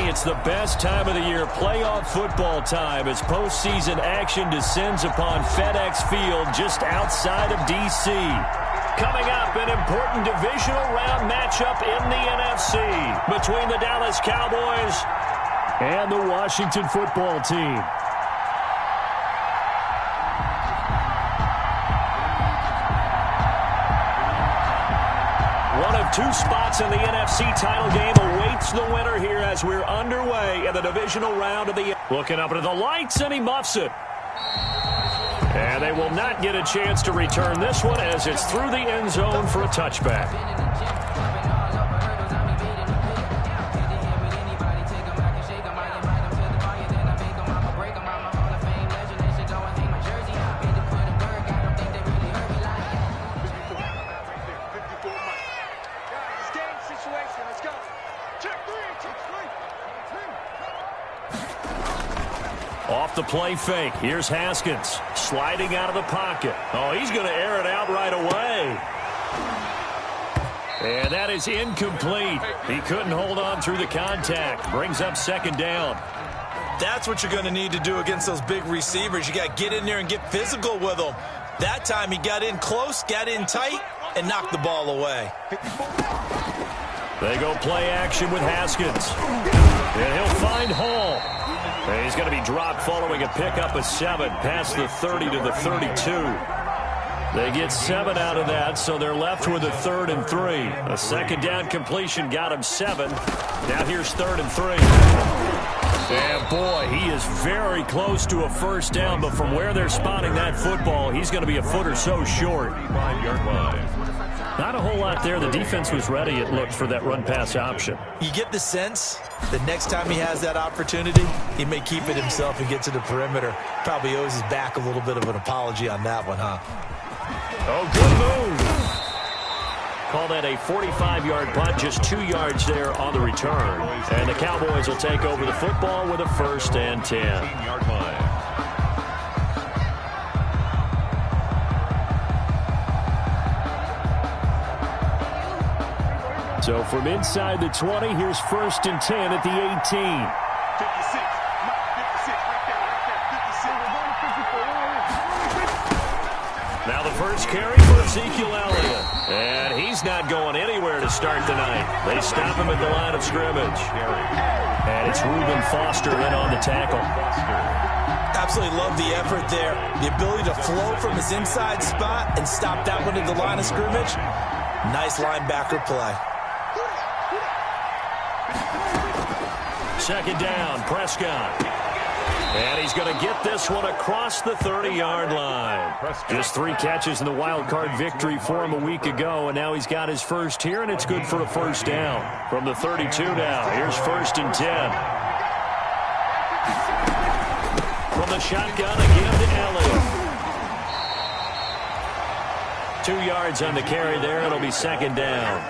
it's the best time of the year, playoff football time, as postseason action descends upon FedEx Field just outside of D.C. Coming up, an important divisional round matchup in the NFC between the Dallas Cowboys and the Washington football team. One of two spots in the NFC title game awaits the winner here as we're underway in the divisional round of the... Looking up into the lights, and he muffs it. And they will not get a chance to return this one as it's through the end zone for a touchback. Off the play fake. Here's Haskins sliding out of the pocket. Oh, he's going to air it out right away. And that is incomplete. He couldn't hold on through the contact. Brings up second down. That's what you're going to need to do against those big receivers. You got to get in there and get physical with them. That time he got in close, got in tight, and knocked the ball away. They go play action with Haskins. And he'll find Hall. And he's going to be dropped following a pickup of 7 past the 30 to the 32. They get 7 out of that, so they're left with a 3rd and 3. A second down completion got him 7. Now here's 3rd and 3. And boy, he is very close to a first down, but from where they're spotting that football, he's going to be a foot or so short. Not a whole lot there. The defense was ready, it looked, for that run-pass option. You get the sense that next time he has that opportunity, he may keep it himself and get to the perimeter. Probably owes his back a little bit of an apology on that one, huh? Oh, good move. Call that a 45-yard punt, just 2 yards there on the return. And the Cowboys will take over the football with a 1st and 10. 15-yard line. So from inside the 20, here's 1st and 10 at the 18. 56. Right there. Now the first carry for Ezekiel Elliott. And he's not going anywhere to start tonight. They stop him at the line of scrimmage. And it's Reuben Foster in on the tackle. Absolutely love the effort there. The ability to flow from his inside spot and stop that one at the line of scrimmage. Nice linebacker play. Second down, Prescott. And he's going to get this one across the 30-yard line. Just 3 catches in the wild card victory for him a week ago, and now he's got his first here, and it's good for a first down. From the 32 now, here's 1st and 10. From the shotgun again to Elliott. 2 yards on the carry there. It'll be second down.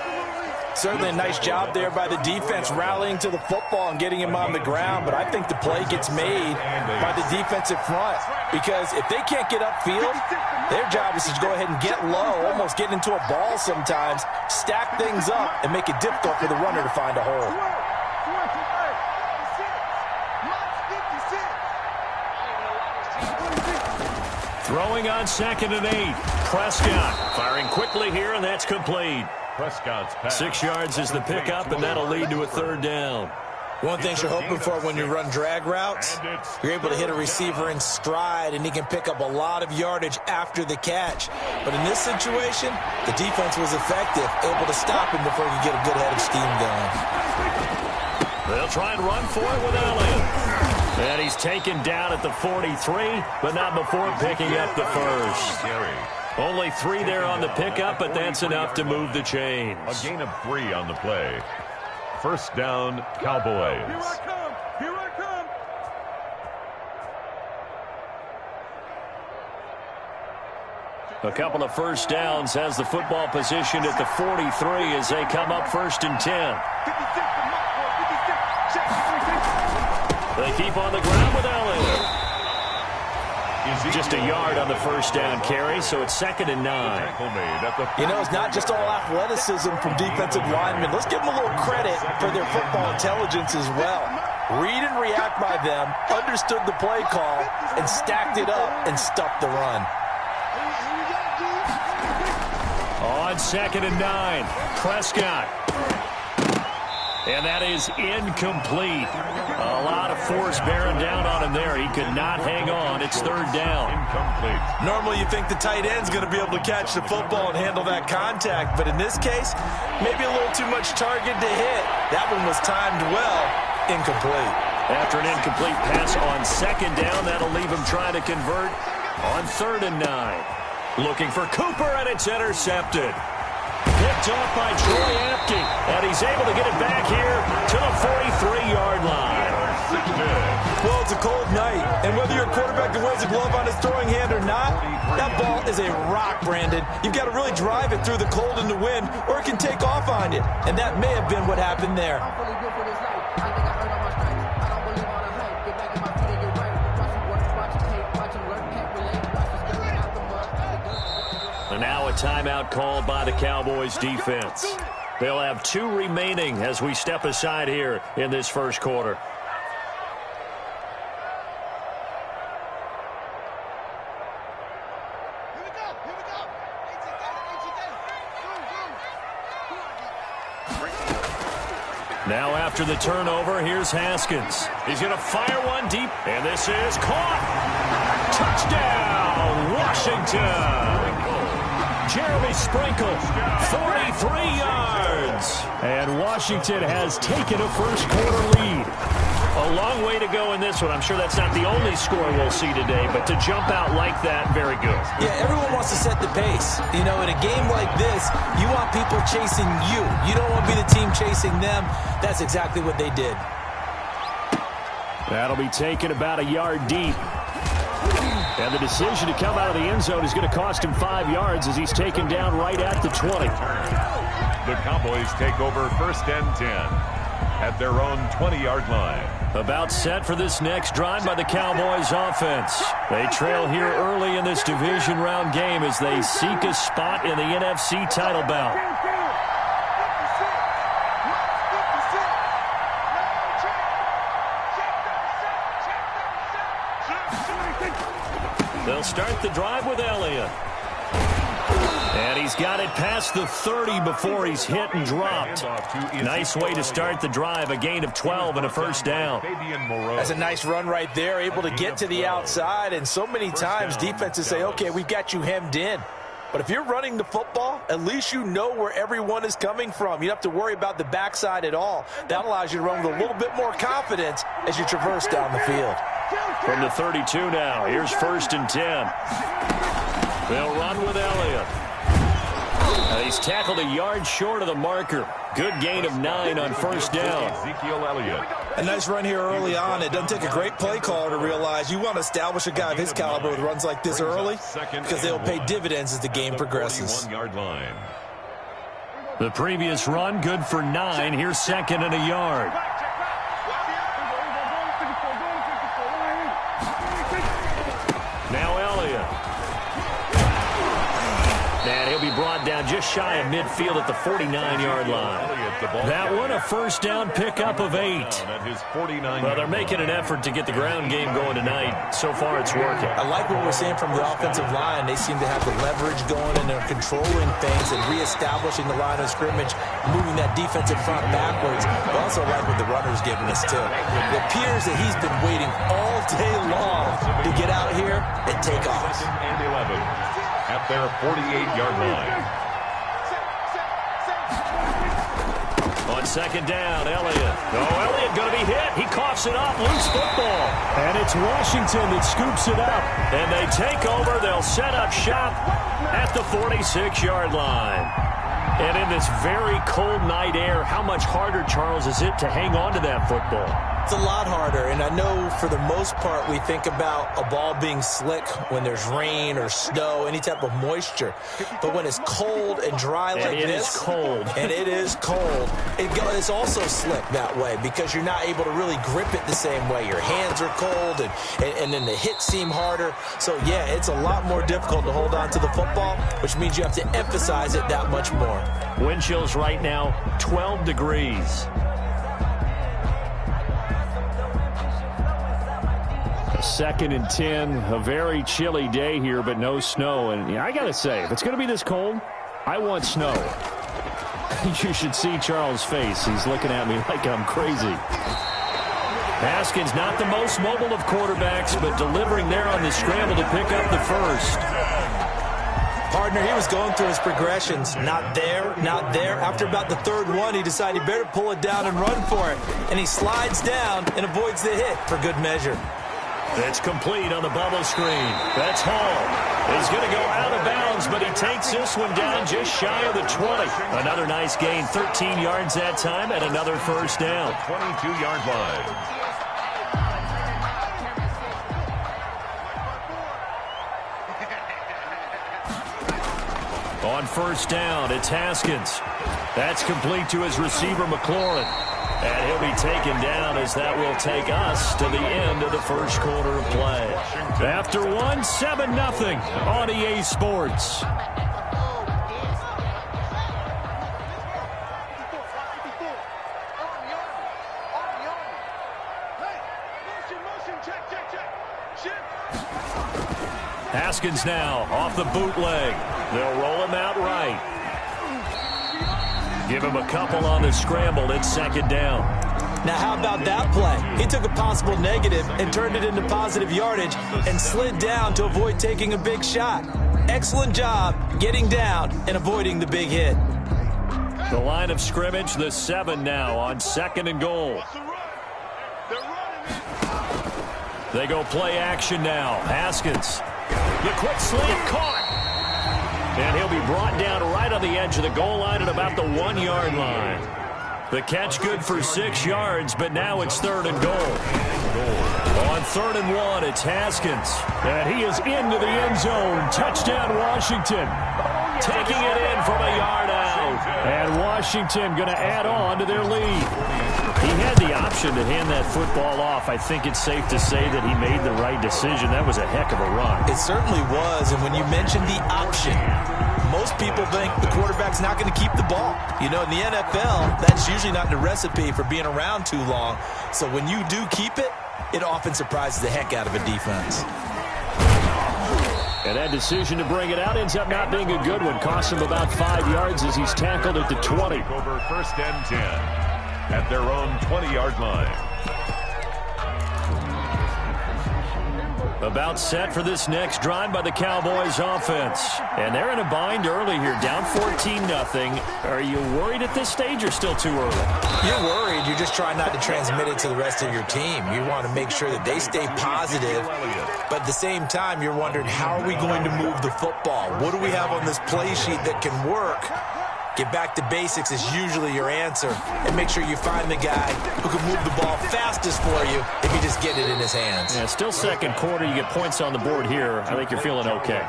Certainly a nice job there by the defense rallying to the football and getting him on the ground, but I think the play gets made by the defensive front because if they can't get upfield, their job is to go ahead and get low, almost get into a ball sometimes, stack things up, and make it difficult for the runner to find a hole. Throwing on 2nd and 8. Prescott firing quickly here, and that's complete. Prescott's pass. 6 yards is the pickup, and that'll lead to a 3rd down. One thing you're hoping for when you run drag routes, you're able to hit a receiver in stride, and he can pick up a lot of yardage after the catch. But in this situation, the defense was effective, able to stop him before he could get a good head of steam going. They'll try and run for it with Elliott. And he's taken down at the 43, but not before picking up the first. Only 3 there on the pickup, but that's enough to move the chains. A gain of 3 on the play. First down, Cowboys. Here I come. Here I come. A couple of first downs has the football positioned at the 43 as they come up 1st and 10. They keep on the ground with Elliott. Just a yard on the first down carry, so it's 2nd and 9. You know, it's not just all athleticism from defensive linemen. Let's give them a little credit for their football intelligence as well. Read and react by them, understood the play call, and stacked it up and stuffed the run. On 2nd and 9, Prescott. And that is incomplete. A lot of force bearing down on him there. He could not hang on. It's 3rd down. Incomplete. Normally you think the tight end's going to be able to catch the football and handle that contact, but in this case, maybe a little too much target to hit. That one was timed well. Incomplete. After an incomplete pass on 2nd down, that'll leave him trying to convert on 3rd and 9. Looking for Cooper, and it's intercepted. Picked off by Troy Apke, and he's able to get it back here to the 43-yard line. Well, it's a cold night, and whether you're a quarterback that wears a glove on his throwing hand or not, that ball is a rock, Brandon. You've got to really drive it through the cold and the wind, or it can take off on you, and that may have been what happened there. And now a timeout called by the Cowboys defense. They'll have 2 remaining as we step aside here in this first quarter. Now after the turnover, here's Haskins. He's going to fire one deep, and this is caught. Touchdown, Washington. Jeremy Sprinkle, 43 yards. And Washington has taken a first quarter lead. A long way to go in this one. I'm sure that's not the only score we'll see today, but to jump out like that, very good. Yeah, everyone wants to set the pace. You know, in a game like this, you want people chasing you. You don't want to be the team chasing them. That's exactly what they did. That'll be taken about a yard deep. And the decision to come out of the end zone is going to cost him 5 yards as he's taken down right at the 20. The Cowboys take over 1st and 10 at their own 20-yard line. About set for this next drive by the Cowboys offense. They trail here early in this division round game as they seek a spot in the NFC title bout. They'll start the drive with Elliott. And he's got it past the 30 before he's hit and dropped. Nice way to start the drive, a gain of 12 and a first down. That's a nice run right there, able to get to the outside. And so many times defenses say, okay, we've got you hemmed in. But if you're running the football, at least you know where everyone is coming from. You don't have to worry about the backside at all. That allows you to run with a little bit more confidence as you traverse down the field. From the 32 now, here's 1st and 10. They'll run with Elliott. He's tackled a yard short of the marker. Good gain of 9 on 1st down. Ezekiel Elliott. A nice run here early on. It doesn't take a great play caller to realize you want to establish a guy of his caliber with runs like this early because they'll pay dividends as the game progresses. 41-yard line. The previous run, good for 9. Here's 2nd and a yard. Now Elliott. And he'll be brought down just shy of midfield at the 49-yard line. That one, a first down pickup of 8. Well, they're making an effort to get the ground game going tonight. So far, it's working. I like what we're seeing from the offensive line. They seem to have the leverage going, and they're controlling things and reestablishing the line of scrimmage, moving that defensive front backwards. I also like what the runner's giving us, too. It appears that he's been waiting all day long to get out here and take off. And 11 at their 48-yard line. On 2nd down, Elliott. Oh, Elliott going to be hit. He coughs it up. Loose football. And it's Washington that scoops it up. And they take over. They'll set up shop at the 46-yard line. And in this very cold night air, how much harder, Charles, is it to hang on to that football? It's a lot harder, and I know for the most part we think about a ball being slick when there's rain or snow, any type of moisture. But when it's cold and dry like this, it is cold. And it is cold, it's also slick that way because you're not able to really grip it the same way. Your hands are cold, and then the hits seem harder. So, yeah, it's a lot more difficult to hold on to the football, which means you have to emphasize it that much more. Wind chills right now, 12 degrees. Second and 10, a very chilly day here, but no snow. And yeah, I got to say, if it's going to be this cold, I want snow. You should see Charles' face. He's looking at me like I'm crazy. Haskins, not the most mobile of quarterbacks, but delivering there on the scramble to pick up the first. Partner, he was going through his progressions. Not there, not there. After about the third one, he decided he better pull it down and run for it. And he slides down and avoids the hit for good measure. It's complete on the bubble screen. That's Hall. He's going to go out of bounds, but he takes this one down just shy of the 20. Another nice gain, 13 yards that time, and another first down. 22-yard line. On first down, it's Haskins. That's complete to his receiver, McLaurin. And he'll be taken down as that will take us to the end of the first quarter of play. After one, 7-0 on EA Sports. Haskins now off the bootleg. They'll roll him out right. Give him a couple on the scramble. It's second down. Now, how about that play? He took a possible negative and turned it into positive yardage and slid down to avoid taking a big shot. Excellent job getting down and avoiding the big hit. The line of scrimmage, the 7 now on second and goal. They go play action now. Haskins. The quick slant caught. And he'll be brought down right on the edge of the goal line at about the 1-yard line. The catch good for 6 yards, but now it's third and goal. On third and 1, it's Haskins. And he is into the end zone. Touchdown, Washington. Taking it in from a yard out. And Washington going to add on to their lead. He had the option to hand that football off. I think it's safe to say that he made the right decision. That was a heck of a run. It certainly was. And when you mentioned the option, most people think the quarterback's not going to keep the ball. You know, in the NFL, that's usually not the recipe for being around too long. So when you do keep it, it often surprises the heck out of a defense. And that decision to bring it out ends up not being a good one. Cost him about 5 yards as he's tackled at the 20. Over first and 10 at their own 20-yard line. About set for this next drive by the Cowboys offense. And they're in a bind early here, down 14-0. Are you worried at this stage or still too early? You're worried. You're just trying not to transmit it to the rest of your team. You want to make sure that they stay positive. But at the same time, you're wondering, how are we going to move the football? What do we have on this play sheet that can work? Get back to basics is usually your answer. And make sure you find the guy who can move the ball fastest for you if you just get it in his hands. Yeah, still second quarter. You get points on the board here. I think you're feeling okay.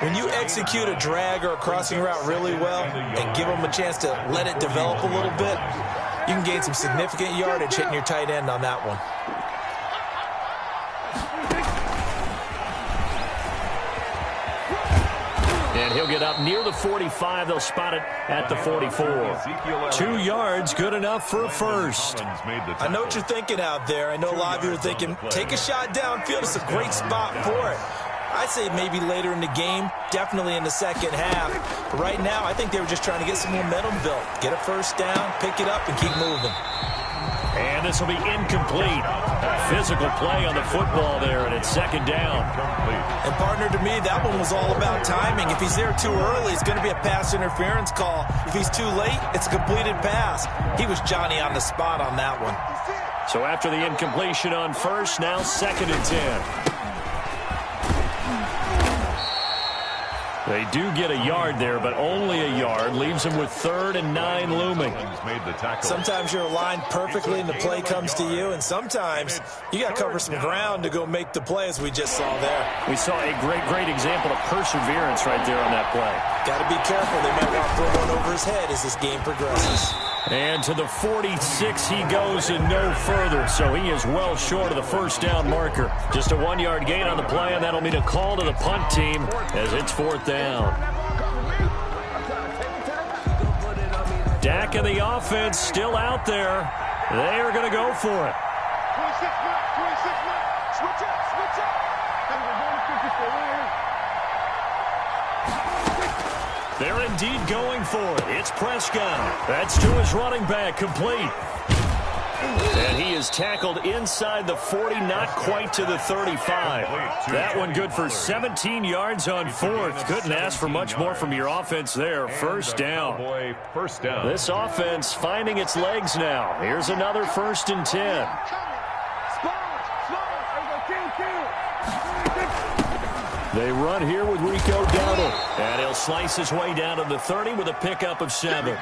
When you execute a drag or a crossing route really well and give them a chance to let it develop a little bit, you can gain some significant yardage hitting your tight end on that one. And he'll get up near the 45. They'll spot it at the 44. 2 yards, good enough for a first. I know what you're thinking out there. I know a lot of you are thinking, take a shot downfield. It's a great spot for it. I'd say maybe later in the game, definitely in the second half. But right now, I think they were just trying to get some momentum built. Get a first down, pick it up, and keep moving. And this will be incomplete. Physical play on the football there, and it's second down. And partner, to me, that one was all about timing. If he's there too early, it's going to be a pass interference call. If he's too late, it's a completed pass. He was Johnny on the spot on that one. So after the incompletion on first, now second and 10. They do get a yard there, but only a yard. Leaves them with 3rd and 9 looming. Sometimes you're aligned perfectly and the play comes to you, and sometimes you got to cover some ground to go make the play, as we just saw there. We saw a great example of perseverance right there on that play. Got to be careful. They might want to throw one over his head as this game progresses. And to the 46 he goes and no further, so he is well short of the first down marker. Just a 1-yard gain on the play, and that'll mean a call to the punt team as it's 4th down. Dak and the offense still out there. They are going to go for it. 26 minutes. Switch up. They're indeed going for it. It's Prescott. That's to his running back, complete. And he is tackled inside the 40, not quite to the 35. That one good for 17 yards on 4th. Couldn't ask for much more from your offense there. First down. This offense finding its legs now. Here's another 1st and 10. They run here with Rico Dowdle. And he'll slice his way down to the 30 with a pickup of 7.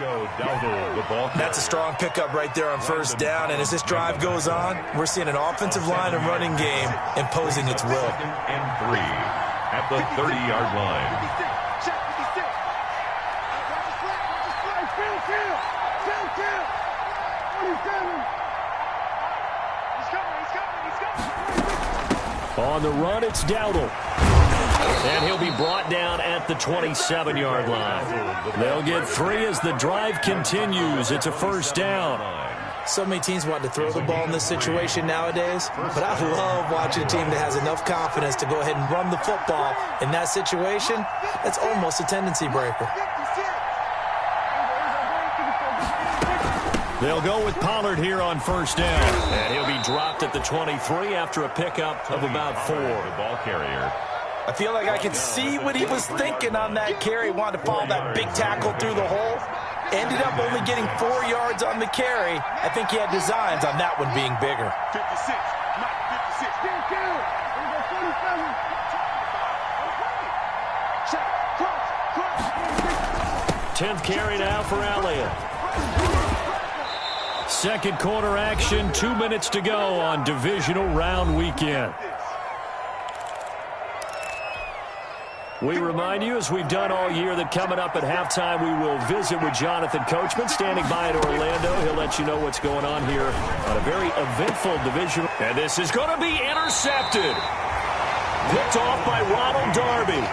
That's a strong pickup right there on 1st down. And as this drive goes on, we're seeing an offensive line and running game imposing its will. 2nd and 3 at the 30-yard line. On the run, it's Dowdle. And he'll be brought down at the 27-yard line. They'll get 3 as the drive continues. It's a 1st down. So many teams want to throw the ball in this situation nowadays, but I love watching a team that has enough confidence to go ahead and run the football. In that situation, that's almost a tendency breaker. They'll go with Pollard here on 1st down. And he'll be dropped at the 23 after a pickup of about 4. The ball carrier. I feel like I can see what he was thinking on that carry. Wanted to follow that big tackle through the hole. Ended up only getting 4 yards on the carry. I think he had designs on that one being bigger. 56, not 56. 10th carry now for Elliott. 2nd quarter action, 2 minutes to go on divisional round weekend. We remind you, as we've done all year, that coming up at halftime, we will visit with Jonathan Coachman, standing by at Orlando. He'll let you know what's going on here on a very eventful division. And this is going to be intercepted. Picked off by Ronald Darby.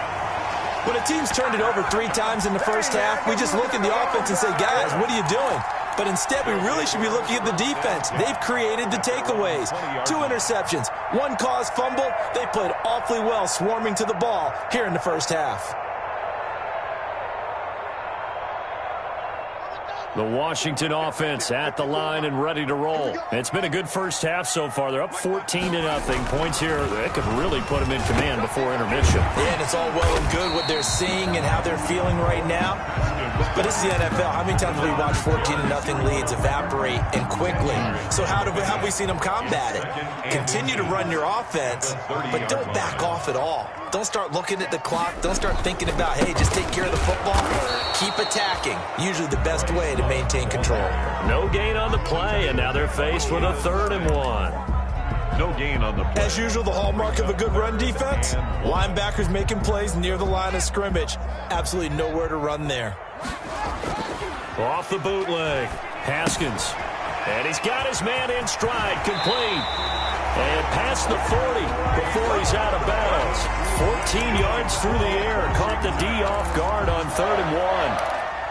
When a team's turned it over 3 times in the first half, we just look at the offense and say, guys, what are you doing? But instead, we really should be looking at the defense. They've created the takeaways. 2 interceptions, 1 caused fumble. They played awfully well swarming to the ball here in the first half. The Washington offense at the line and ready to roll. It's been a good first half so far. They're up 14-0. Points here that could really put them in command before intermission. Yeah, and it's all well and good what they're seeing and how they're feeling right now. But it's the NFL. How many times have we watched 14-0 leads evaporate and quickly? So how have we seen them combat it? Continue to run your offense, but don't back off at all. Don't start looking at the clock. Don't start thinking about, hey, just take care of the football. Keep attacking. Usually the best way to maintain control. No gain on the play, and now they're faced with a 3rd and 1. No gain on the play. As usual, the hallmark of a good run defense, linebackers making plays near the line of scrimmage. Absolutely nowhere to run there. Off the bootleg, Haskins. And he's got his man in stride, complete. And past the 40 before he's out of bounds. 14 yards through the air. Caught the D off guard on 3rd and 1.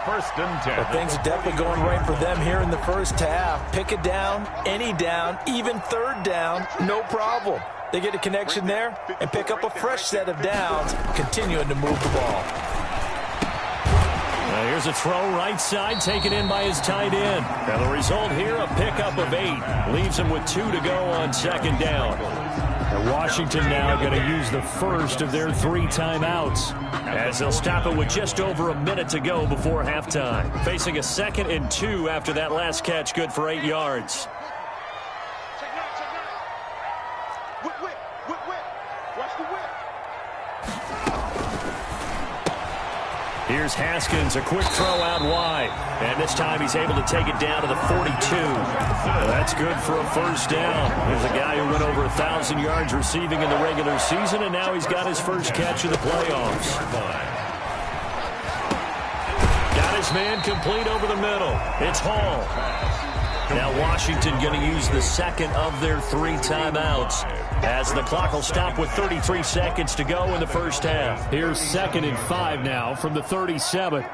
1st and 10. But things are definitely going right for them here in the first half. Pick a down, any down, even 3rd down, no problem. They get a connection there and pick up a fresh set of downs, continuing to move the ball. Here's a throw right side, taken in by his tight end. And the result here, a pickup of 8. Leaves him with 2 to go on 2nd down. And Washington now going to use the first of their 3 timeouts, as they'll stop it with just over a minute to go before halftime. Facing a 2nd and 2 after that last catch, good for 8 yards. Here's Haskins, a quick throw out wide. And this time he's able to take it down to the 42. That's good for a first down. There's a guy who went over 1,000 yards receiving in the regular season, and now he's got his first catch of the playoffs. Got his man complete over the middle. It's Hall. Now Washington going to use the second of their 3 timeouts, as the clock will stop with 33 seconds to go in the first half. Here's 2nd and 5 now from the 37.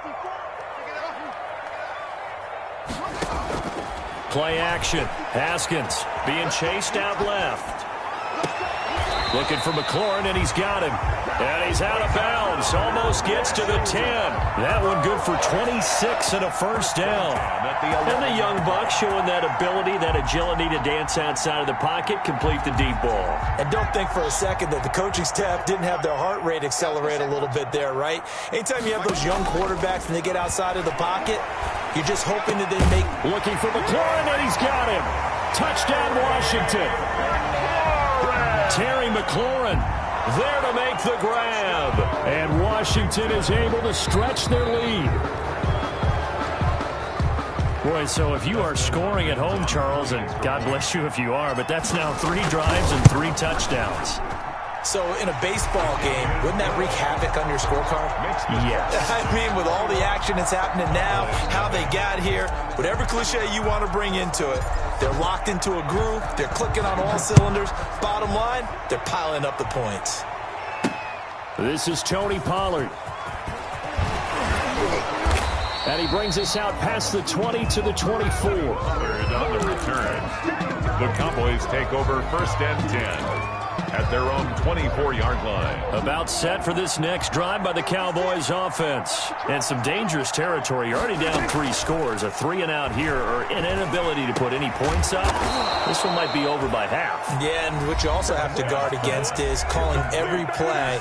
Play action. Haskins being chased out left. Looking for McLaurin, and he's got him. And he's out of bounds. Almost gets to the 10. That one good for 26 and a first down. And the young buck showing that ability, that agility to dance outside of the pocket, complete the deep ball. And don't think for a second that the coaching staff didn't have their heart rate accelerate a little bit there, right? Anytime you have those young quarterbacks and they get outside of the pocket, you're just hoping that they make... Looking for McLaurin, and he's got him. Touchdown, Washington. Terry McLaurin there to make the grab. And Washington is able to stretch their lead. Boy, so if you are scoring at home, Charles, and God bless you if you are, but that's now 3 drives and 3 touchdowns. So in a baseball game, wouldn't that wreak havoc on your scorecard? Yes. I mean, with all the action that's happening now, how they got here, whatever cliche you want to bring into it, they're locked into a groove, they're clicking on all cylinders. Bottom line, they're piling up the points. This is Tony Pollard. And he brings us out past the 20 to the 24. On the return, the Cowboys take over 1st and 10. At their own 24-yard line. About set for this next drive by the Cowboys offense. And some dangerous territory. You're already down 3 scores. A 3-and-out here, or an inability to put any points up. This one might be over by half. Yeah, and what you also have to guard against is calling every play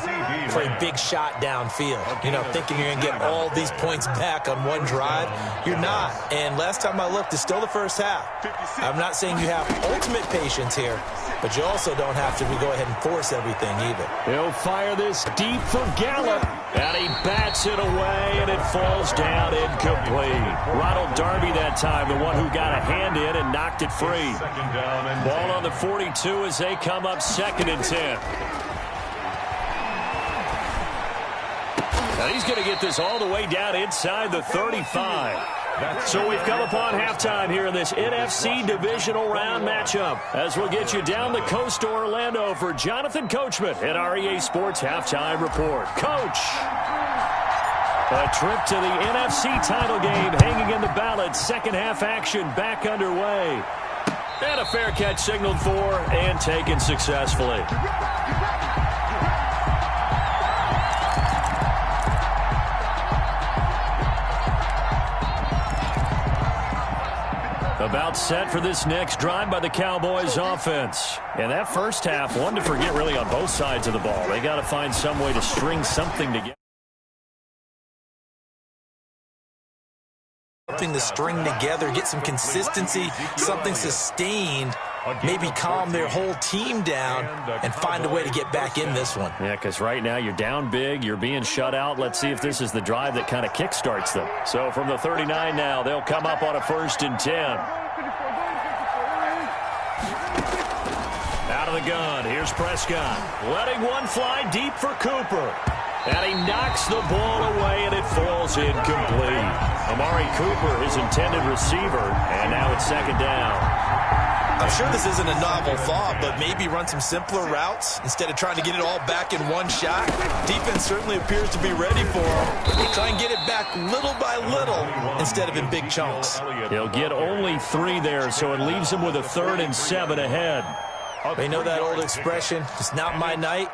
for a big shot downfield. You know, thinking you're going to get all these points back on one drive. You're not. And last time I looked, it's still the first half. I'm not saying you have ultimate patience here, but you also don't have to go ahead and force everything either. He'll fire this deep for Gallup. And he bats it away, and it falls down incomplete. Ronald Darby that time, the one who got a hand in and knocked it free. Ball on the 42 as they come up 2nd and 10. Now he's going to get this all the way down inside the 35. So we've come upon halftime here in this NFC divisional round matchup, as we'll get you down the coast to Orlando for Jonathan Coachman at our EA Sports Halftime Report. Coach, a trip to the NFC title game hanging in the balance. Second half action back underway. And a fair catch signaled for and taken successfully. About set for this next drive by the Cowboys offense. And that first half, one to forget really on both sides of the ball. They got to find some way to string something together. Something to string together, get some consistency, something sustained, maybe calm their whole team down and find a way to get back in this one. Yeah, because right now you're down big, you're being shut out. Let's see if this is the drive that kind of kickstarts them. So from the 39 now, they'll come up on a 1st and 10. Out of the gun, here's Prescott. Letting one fly deep for Cooper. And he knocks the ball away, and it falls incomplete. Amari Cooper, his intended receiver, and now it's 2nd down. I'm sure this isn't a novel thought, but maybe run some simpler routes instead of trying to get it all back in one shot. Defense certainly appears to be ready for him. Try and get it back little by little instead of in big chunks. He'll get only 3 there, so it leaves him with a 3rd and 7 ahead. They know that old expression, it's not my night.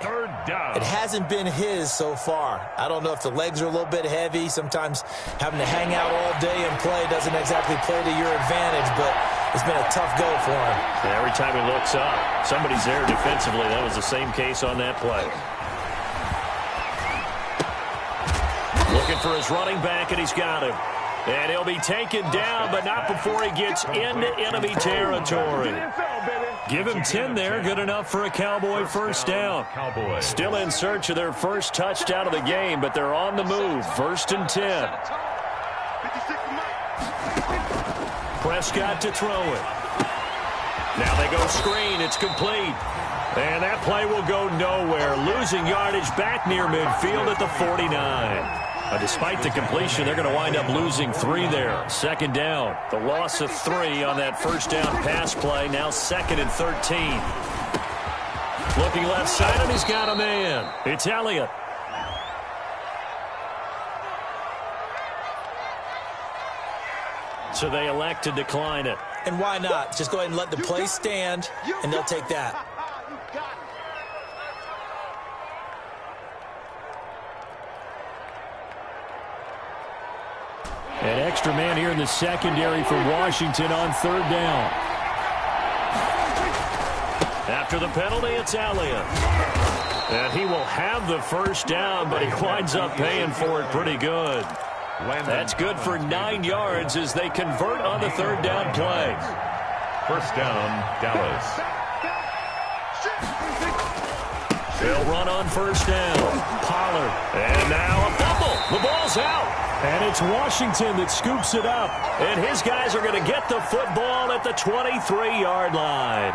It hasn't been his so far. I don't know if the legs are a little bit heavy. Sometimes having to hang out all day and play doesn't exactly play to your advantage, but it's been a tough go for him. And every time he looks up, somebody's there defensively. That was the same case on that play. Looking for his running back, and he's got him. And he'll be taken down, but not before he gets into enemy territory. Give him 10 there. Good enough for a Cowboy first down. Still in search of their first touchdown of the game, but they're on the move. 1st and 10. Prescott to throw it. Now they go screen. It's complete. And that play will go nowhere. Losing yardage back near midfield at the 49. Despite the completion, they're going to wind up losing 3 there. 2nd down. The loss of 3 on that first down pass play. Now 2nd and 13. Looking left side, and he's got a man. It's Elliott. So they elect to decline it. And why not? Just go ahead and let the play stand, and they'll take that. An extra man here in the secondary for Washington on 3rd down. After the penalty, it's Elliott. And he will have the first down, but he winds up paying for it pretty good. That's good for 9 yards as they convert on the 3rd down play. First down, Dallas. They'll run on 1st down. Pollard. And now a fumble. The ball's out. And it's Washington that scoops it up. And his guys are going to get the football at the 23-yard line.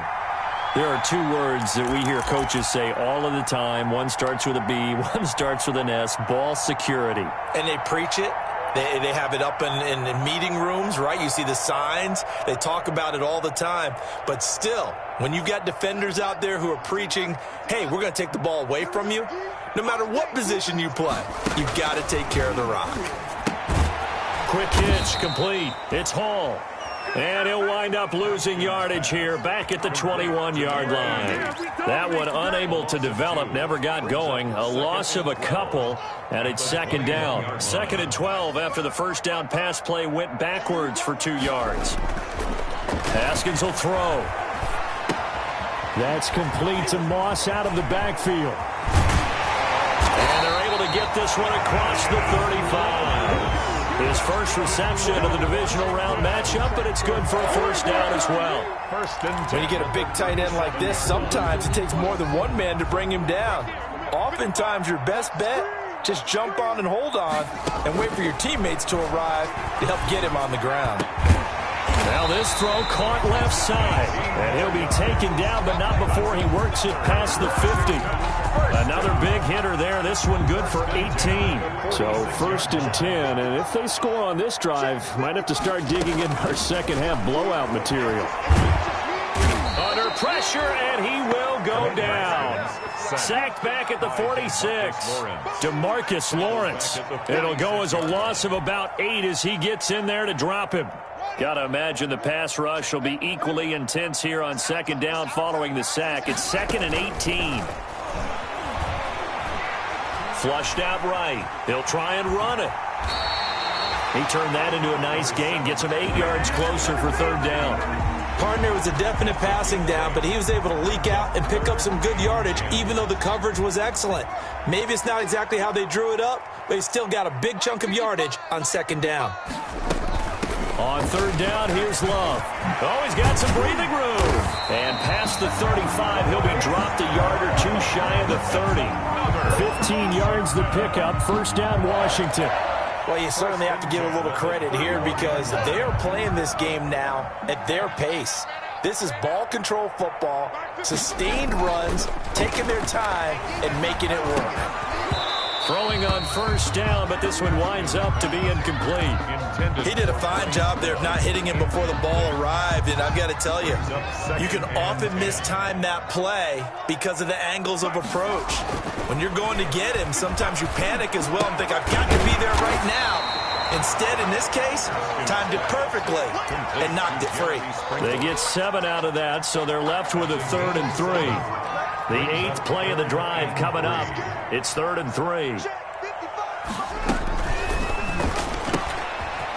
There are 2 words that we hear coaches say all of the time. One starts with a B, one starts with an S. Ball security. And they preach it. They have it up in meeting rooms, right? You see the signs. They talk about it all the time. But still, when you've got defenders out there who are preaching, hey, we're going to take the ball away from you, no matter what position you play, you've got to take care of the rock. Quick hitch, complete. It's Hall. And he'll wind up losing yardage here back at the 21-yard line. That one unable to develop, never got going. A loss of a couple, and it's 2nd down. 2nd and 12 after the first down pass play went backwards for 2 yards. Haskins will throw. That's complete to Moss out of the backfield. And they're able to get this one across the 35. His first reception of the divisional round matchup, but it's good for a first down as well. When you get a big tight end like this, sometimes it takes more than one man to bring him down. Oftentimes, your best bet, just jump on and hold on and wait for your teammates to arrive to help get him on the ground. Now this throw caught left side, and he'll be taken down, but not before he works it past the 50. Another big hitter there. This one good for 18. So 1st and 10, and if they score on this drive, might have to start digging in our second half blowout material. Under pressure, and he will go down. Sacked back at the 46. DeMarcus Lawrence. It'll go as a loss of about 8 as he gets in there to drop him. Got to imagine the pass rush will be equally intense here on 2nd down following the sack. It's 2nd and 18. Flushed out right. He'll try and run it. He turned that into a nice gain. Gets him 8 yards closer for 3rd down. Partner was a definite passing down, but he was able to leak out and pick up some good yardage, even though the coverage was excellent. Maybe it's not exactly how they drew it up, but he still got a big chunk of yardage on 2nd down. On 3rd down, here's Love. Oh, he's got some breathing room. And past the 35, he'll be dropped a yard or 2 shy of the 30. 15 yards the pickup. 1st down, Washington. Well, you certainly have to give a little credit here because they are playing this game now at their pace. This is ball control football, sustained runs, taking their time and making it work. Throwing on 1st down, but this one winds up to be incomplete. He did a fine job there of not hitting him before the ball arrived, and I've got to tell you, you can often mistime that play because of the angles of approach. When you're going to get him, sometimes you panic as well and think, I've got to be there right now. Instead, in this case, timed it perfectly and knocked it free. They get 7 out of that, so they're left with a 3rd and 3. The 8th play of the drive coming up. It's 3rd and 3.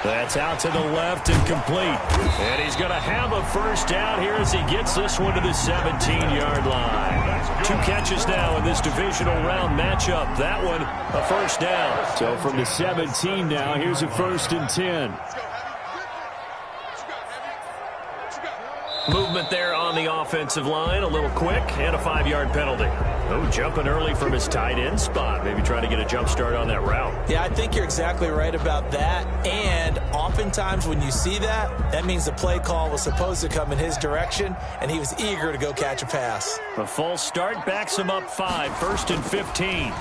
That's out to the left and complete. And he's going to have a first down here as he gets this one to the 17-yard line. 2 catches now in this divisional round matchup. That one, a first down. So from the 17 now, here's a 1st and 10. Movement there on the offensive line, a little quick, and a 5-yard penalty. Oh, jumping early from his tight end spot. Maybe trying to get a jump start on that route. Yeah, I think you're exactly right about that. And oftentimes when you see that, that means the play call was supposed to come in his direction, and he was eager to go catch a pass. A false start backs him up 5, 1st and 15.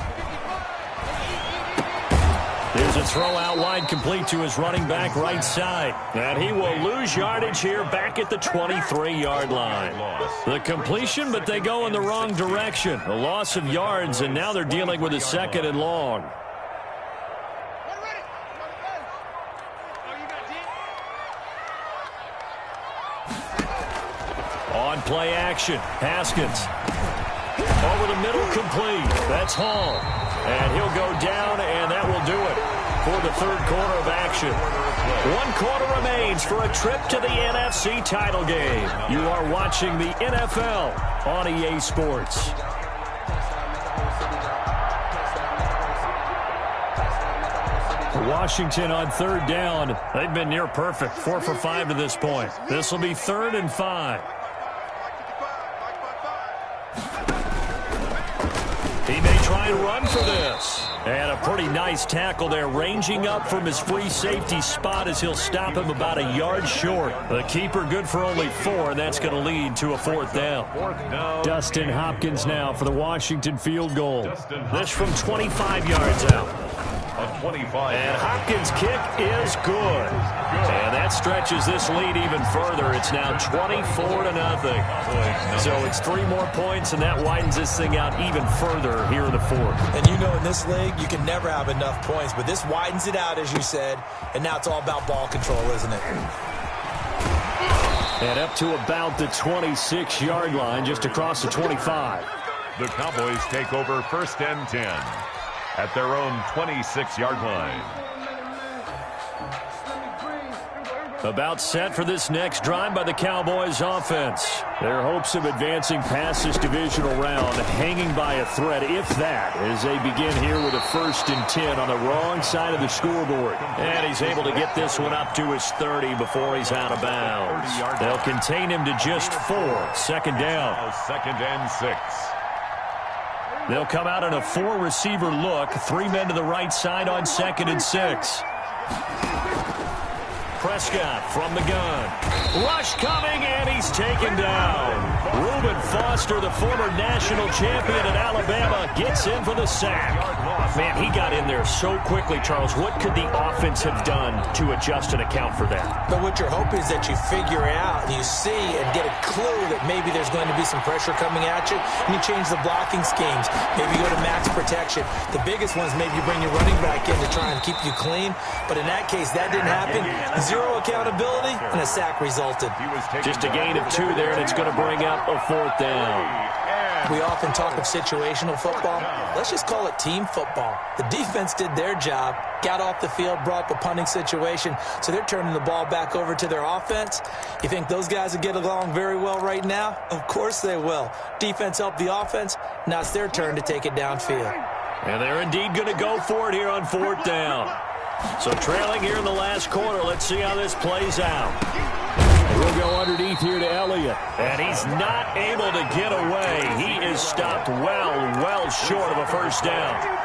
There's a throw out wide, complete to his running back right side. And he will lose yardage here back at the 23-yard line. The completion, but they go in the wrong direction. A loss of yards, and now they're dealing with a 2nd and long. On play action, Haskins. Over the middle, complete. That's Hall. And he'll go down, and that will do it for the 3rd quarter of action. 1 quarter remains for a trip to the NFC title game. You are watching the NFL on EA Sports. Washington on 3rd down. They've been near perfect, 4 for 5 to this point. This will be 3rd and 5. He may try and run for this. And a pretty nice tackle there, ranging up from his free safety spot as he'll stop him about a yard short. The keeper good for only 4, and that's going to lead to a 4th down. Dustin Hopkins now for the Washington field goal. This from 25 yards out. And Hopkins' kick is good. And that stretches this lead even further. It's now 24-0. So it's 3 more points, and that widens this thing out even further here in the 4th. And you know in this league, you can never have enough points. But this widens it out, as you said. And now it's all about ball control, isn't it? And up to about the 26-yard line, just across the 25. The Cowboys take over 1st and 10. At their own 26-yard line. About set for this next drive by the Cowboys offense. Their hopes of advancing past this divisional round hanging by a thread, if that, as they begin here with a 1st and 10 on the wrong side of the scoreboard. And he's able to get this one up to his 30 before he's out of bounds. They'll contain him to just 4. 2nd down. 2nd and 6. They'll come out in a 4-receiver look. 3 men to the right side on 2nd and 6. Prescott from the gun. Rush coming, and he's taken down. Reuben Foster, the former national champion at Alabama, gets in for the sack. Man, he got in there so quickly, Charles. What could the offense have done to adjust and account for that? But what you're hoping is that you figure out and you see and get a clue that maybe there's going to be some pressure coming at you, and you change the blocking schemes. Maybe go to max protection. The biggest one is maybe you bring your running back in to try and keep you clean. But in that case, that didn't happen. 0 accountability, and a sack resulted. Just a gain of 2 there, and it's going to bring up a 4th down. We often talk of situational football. Let's just call it team football. The defense did their job, got off the field, brought the punting situation, so they're turning the ball back over to their offense. You think those guys will get along very well right now? Of course they will. Defense helped the offense. Now it's their turn to take it downfield. And they're indeed going to go for it here on 4th down. So trailing here in the last quarter, let's see how this plays out. We'll go underneath here to Elliott. And he's not able to get away. He is stopped well short of a 1st down.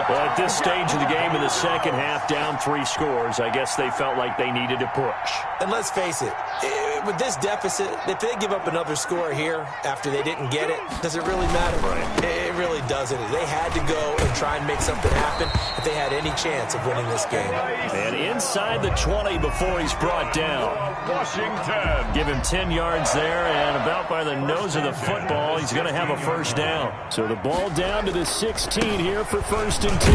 Well, at this stage of the game in the 2nd half, down 3 scores, I guess they felt like they needed to push. And let's face it, with this deficit, if they give up another score here after they didn't get it, does it really matter? Right. It really doesn't. They had to go and try and make something happen if they had any chance of winning this game. And inside the 20 before he's brought down. Washington. Give him 10 yards there, and about by the nose of the football, he's going to have a 1st down. So the ball down to the 16 here for 1st and 10.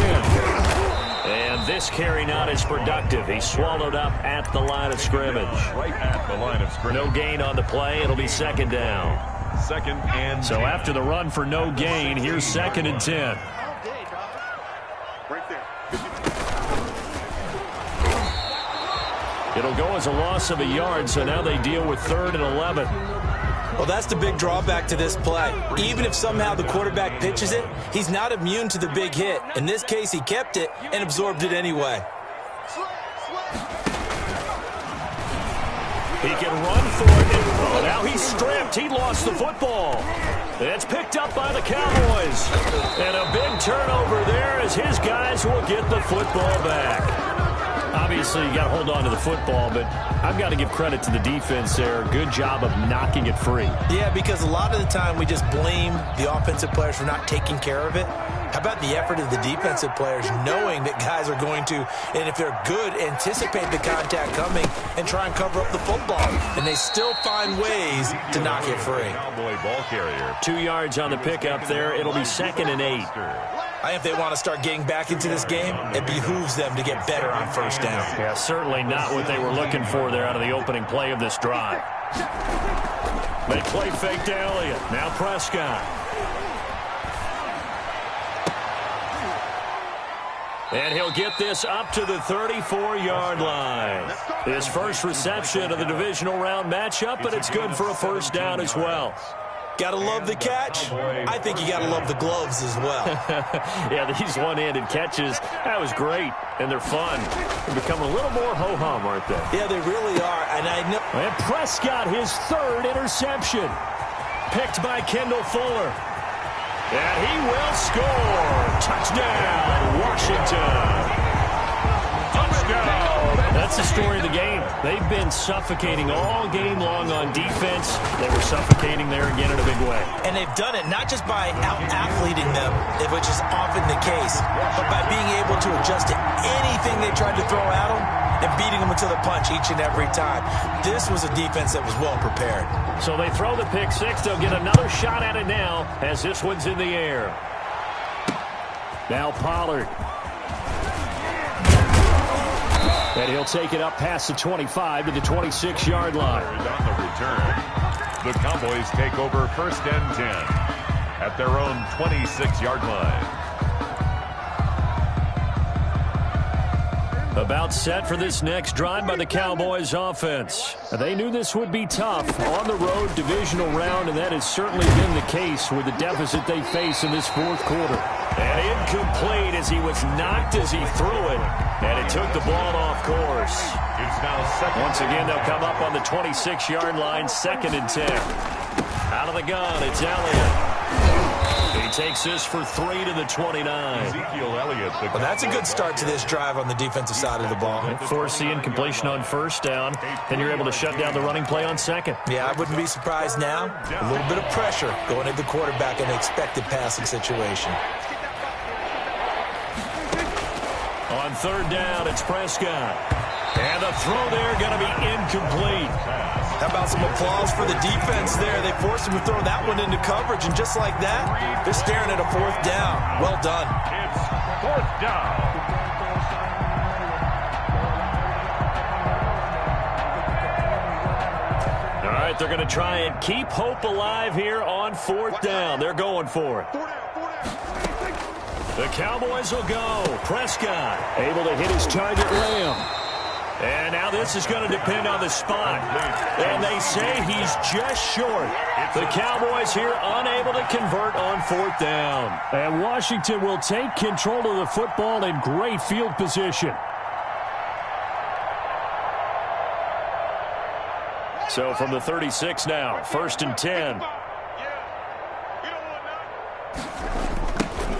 And this carry not as productive. He's swallowed up at the line of scrimmage. Right at the line of scrimmage. No gain on the play. It'll be 2nd down. 2nd and 10. So after the run for no gain, here's 2nd and 10. Right there. It'll go as a loss of a yard, so now they deal with 3rd and 11. Well, that's the big drawback to this play. Even if somehow the quarterback pitches it, he's not immune to the big hit. In this case, he kept it and absorbed it anyway. He can run for it. And Now he's stripped. He lost the football. It's picked up by the Cowboys. And a big turnover there as his guys will get the football back. Obviously, you got to hold on to the football, but I've got to give credit to the defense there. Good job of knocking it free. Yeah, because a lot of the time we just blame the offensive players for not taking care of it. How about the effort of the defensive players knowing that guys are going to, and if they're good, anticipate the contact coming and try and cover up the football. And they still find ways to knock it free. Cowboy ball carrier. 2 yards on the pickup there. It'll be 2nd and 8. If they want to start getting back into this game, it behooves them to get better on first down. Yeah, certainly not what they were looking for there out of the opening play of this drive. They play fake to Elliott. Now Prescott. And he'll get this up to the 34-yard line. His first reception of the divisional round matchup, but it's good for a first down as well. Gotta love the catch. I think you gotta love the gloves as well. Yeah, these one-handed catches, that was great, and they're fun. They become a little more ho-hum, aren't they? Yeah, they really are, and I know. And Prescott, his 3rd interception, picked by Kendall Fuller. And he will score. Touchdown, Washington. Touchdown. That's the story of the game. They've been suffocating all game long on defense. They were suffocating there again in a big way. And they've done it not just by out-athleting them, which is often the case, but by being able to adjust to anything they tried to throw at them and beating them to the punch each and every time. This was a defense that was well prepared. So they throw the pick six. They'll get another shot at it now as this one's in the air. Now Pollard. And he'll take it up past the 25 to the 26-yard line. On the return, the Cowboys take over 1st and 10 at their own 26-yard line. About set for this next drive by the Cowboys offense. They knew this would be tough on the road divisional round, and that has certainly been the case with the deficit they face in this 4th quarter. And incomplete as he was knocked as he threw it, and it took the ball off course. It's now 2nd. Once again, they'll come up on the 26-yard line, 2nd and 10. Out of the gun, it's Elliott. He takes this for 3 to the 29. Ezekiel Elliott. Well, that's a good start to this drive on the defensive side of the ball. Force the incompletion on first down, then you're able to shut down the running play on 2nd. Yeah, I wouldn't be surprised now. A little bit of pressure going at the quarterback in an expected passing situation. On 3rd down, it's Prescott. And the throw there going to be incomplete. How about some applause for the defense there? They forced him to throw that one into coverage, and just like that, they're staring at a 4th down. Well done. It's 4th down. All right, they're going to try and keep hope alive here on 4th down. They're going for it. The Cowboys will go. Prescott able to hit his target, Lamb. And now this is going to depend on the spot. And they say he's just short. The Cowboys here unable to convert on 4th down. And Washington will take control of the football in great field position. So from the 36 now, 1st and 10.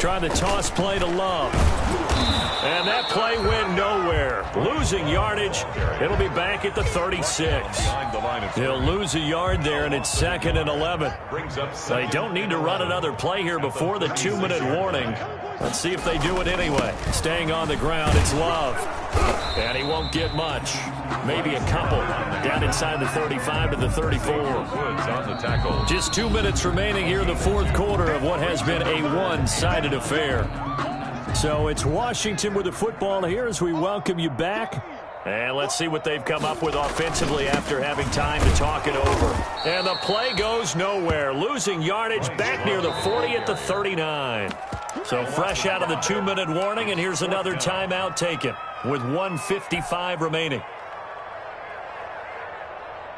Trying the toss play to Love. And that play went nowhere. Losing yardage. It'll be back at the 36. He'll lose a yard there, and it's 2nd and 11. They don't need to run another play here before the 2-minute warning. Let's see if they do it anyway. Staying on the ground, it's Love. And he won't get much. Maybe a couple. Down inside the 35 to the 34. On the tackle. Just 2 minutes remaining here in the 4th quarter of what has been a one-sided affair. So it's Washington with the football here as we welcome you back. And let's see what they've come up with offensively after having time to talk it over. And the play goes nowhere. Losing yardage back near the 40 at the 39. So fresh out of the 2-minute warning, and here's another timeout taken with 1:55 remaining.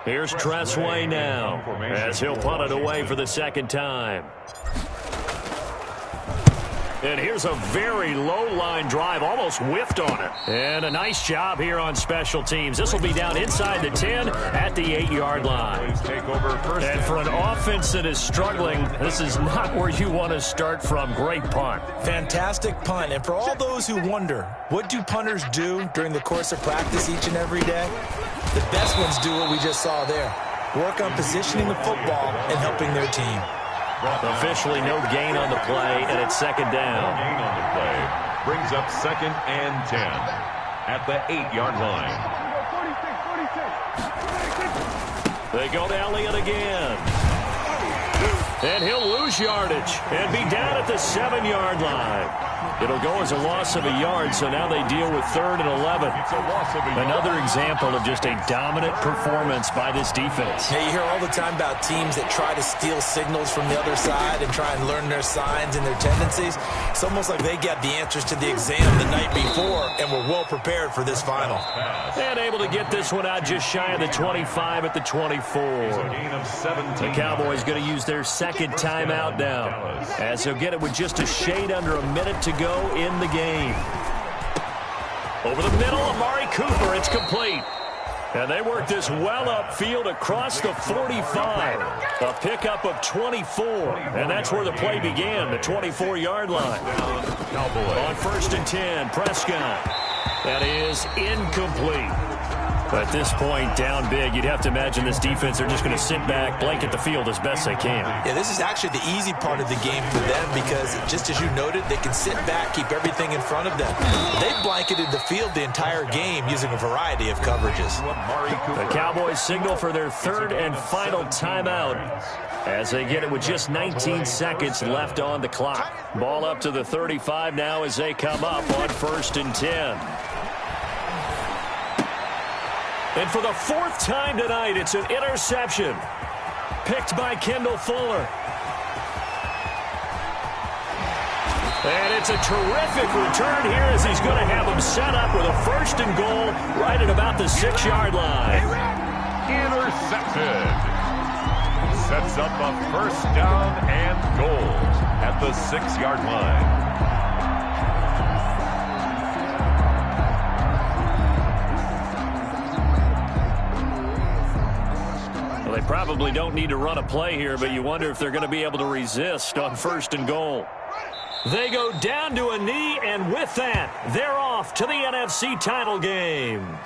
Here's Tressway now as he'll punt it away for the 2nd time. And here's a very low-line drive, almost whiffed on it. And a nice job here on special teams. This will be down inside the 10 at the 8-yard line. And for an offense that is struggling, this is not where you want to start from. Great punt. Fantastic punt. And for all those who wonder, what do punters do during the course of practice each and every day? The best ones do what we just saw there. Work on positioning the football and helping their team. Officially no gain on the play, and it's second down. Gain on the play brings up 2nd and 10 at the 8-yard line. They go to Elliott again. And he'll lose yardage and be down at the 7-yard line. It'll go as a loss of a yard, so now they deal with 3rd and 11. Another example of just a dominant performance by this defense. Yeah, you hear all the time about teams that try to steal signals from the other side and try and learn their signs and their tendencies. It's almost like they got the answers to the exam the night before and were well prepared for this final. And able to get this one out just shy of the 25 at the 24. The Cowboys going to use their second timeout now, as they'll get it with just a shade under a minute to go in the game. Over the middle, Amari Cooper, it's complete. And they work this well upfield across the 45. A pickup of 24. And that's where the play began, the 24-yard line. On 1st and 10, Prescott. That is incomplete. At this point, down big, you'd have to imagine this defense, they're just going to sit back, blanket the field as best they can. Yeah, this is actually the easy part of the game for them because, just as you noted, they can sit back, keep everything in front of them. They blanketed the field the entire game using a variety of coverages. The Cowboys signal for their 3rd and final timeout as they get it with just 19 seconds left on the clock. Ball up to the 35 now as they come up on 1st and 10. And for the 4th time tonight, it's an interception. Picked by Kendall Fuller. And it's a terrific return here as he's going to have him set up with a 1st and goal right at about the 6-yard line. Intercepted. Sets up a 1st down and goal at the 6-yard line. They probably don't need to run a play here, but you wonder if they're going to be able to resist on 1st and goal. They go down to a knee, and with that, they're off to the NFC title game.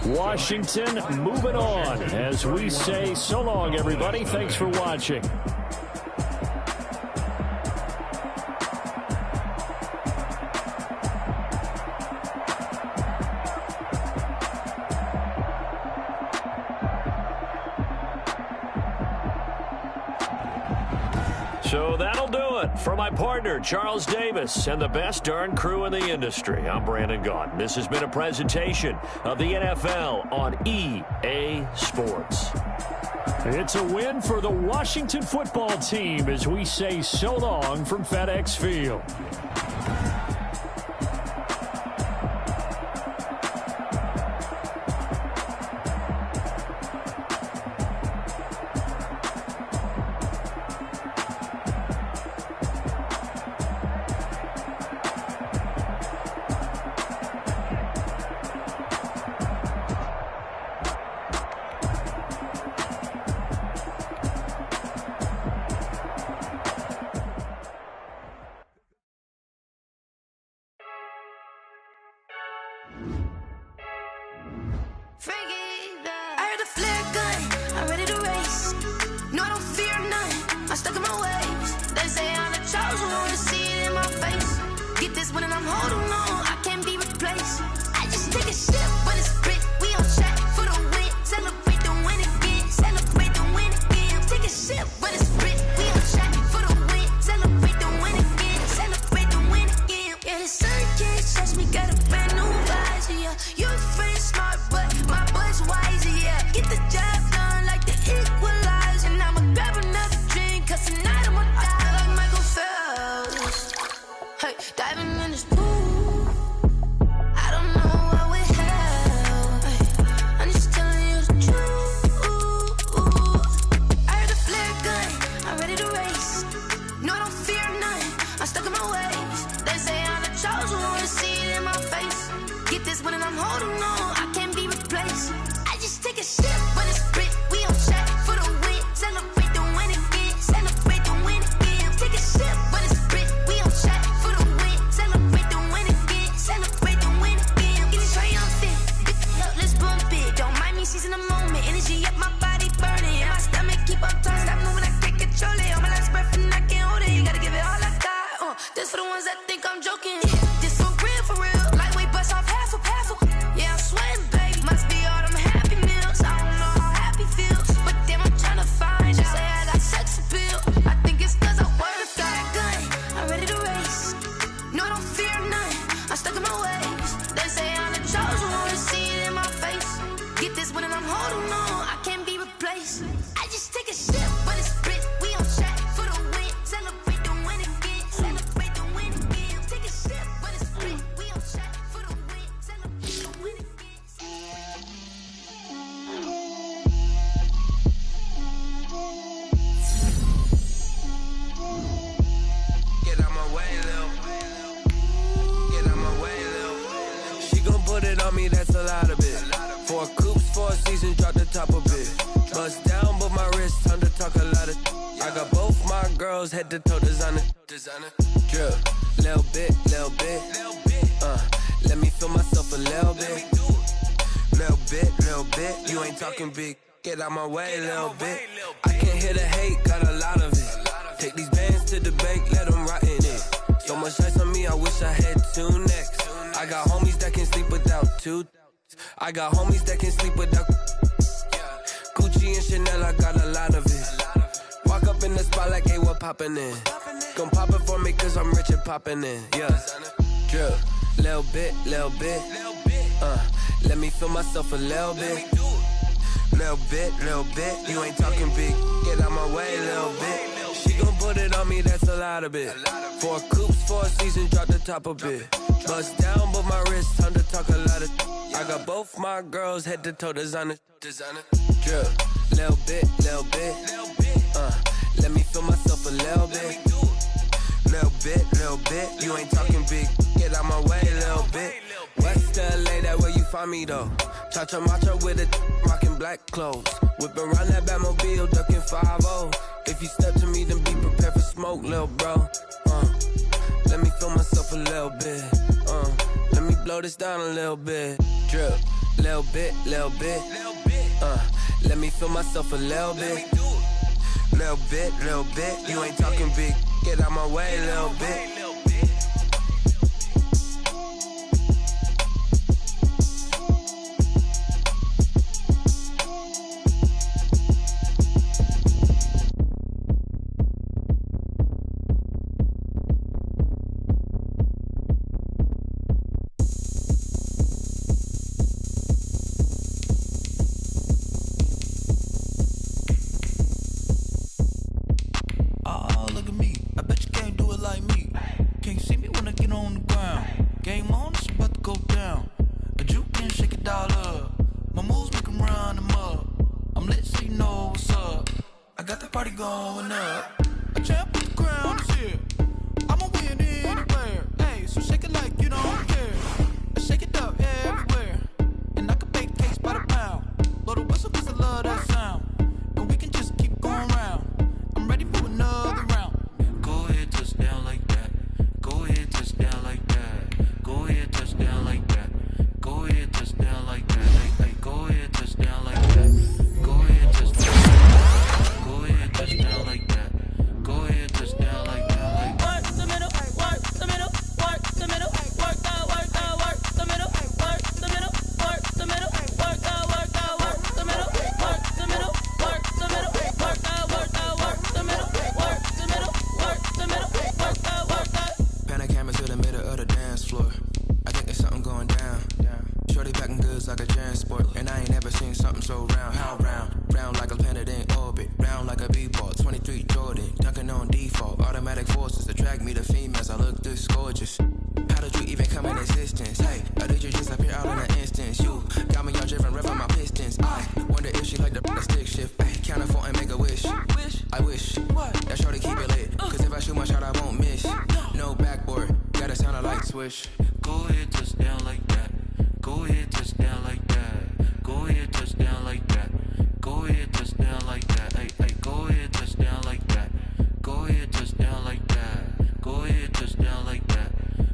Washington moving on as we say so long, everybody. Thanks for watching. So that'll do it for my partner, Charles Davis, and the best darn crew in the industry. I'm Brandon Gaudin. This has been a presentation of the NFL on EA Sports. It's a win for the Washington football team as we say so long from FedEx Field. No, I don't feel stuck in my ways. They say I'm the chosen one, see it in my face. Get this one and I'm holding on, I can't be replaced. I just take a sip, but it's split, we on track for the win. Celebrate the win again, celebrate the win again. Take a sip, but it's split, we on track for the win. Celebrate the win again, celebrate the win again. Getting triumphant, look, let's bump it. Don't mind me seizing the moment, energy up my body burning. And my stomach keep up turning, stop moving, I can't control it. On my last breath and I can't hold it, you gotta give it all I got. This for the ones that think I'm joking. This for real, lightweight bust off half a. Yeah, I'm sweating, baby. Must be all them happy meals. I don't know how happy feels, but damn, I'm trying to find out. Say I got sex appeal. I think it's cause I wear the flag gun. I'm ready to race. No, I don't fear none. I'm stuck in my ways. They say I'm the chosen one, see it in my face. Get this one and I'm holding on, I can't be replaced. I just take a sip, but it's split. We on track for the win. Celebrate the win again. Celebrate the win again. Take a sip, but it's split. We on track for the win. Celebrate the win again. Get out my way, Lil. Get out my way, Lil. She gon' put it on me, that's a lot of it. 4 coops, 4 seasons, drop the top a bit. Bust down, but my wrist, time to talk a lot of. I got both my girls, head to toe designer. Drip, little bit. Let me feel myself a little bit. Little bit. You ain't talking big. Get out my way, little bit. I can't hear the hate, got a lot of it. Take these bands to the bank, let them rot in it. So much ice on me, I wish I had 2 necks. I got homies that can sleep without 2. I got homies that can sleep without Gucci and Chanel, I got a lot of it. Walk up in the spot like, hey, what poppin' in? Gon' pop it for me cause I'm rich and poppin' in. Yeah, drip, little bit. Let me feel myself a little bit. Little bit. You ain't talking big. Get out my way, little bit. She gon' put it on me, that's a lot of it. 4 coops, 4 seasons, drop the top a bit. Bust down, but my wrist, time to talk a lot of. I got both my girls, head to toe designer. Drip, little bit. Let me feel myself a little bit. Little bit. You ain't talking big. Get out my way, little bit. West LA, that where you find me though. Cha-cha matcha with it, rockin' black clothes. Whip around that Batmobile, ducking 5-0. If you step to me, then be prepared for smoke, lil' bro. Let me feel myself a little bit. Let me blow this down a little bit. Drip, little bit. Let me feel myself a little bit. Little bit. You ain't talking big. Get out my way, little bit. I wish that shorty keep it lit. Cause if I shoot my shot, I won't miss. No swish. Go ahead, touchdown like that. Go ahead, touchdown like that. Go ahead, touchdown like that. Go ahead, touchdown like that. Hey, hey, go ahead, touchdown like that. Go ahead, touchdown like that. Go ahead, touchdown like that.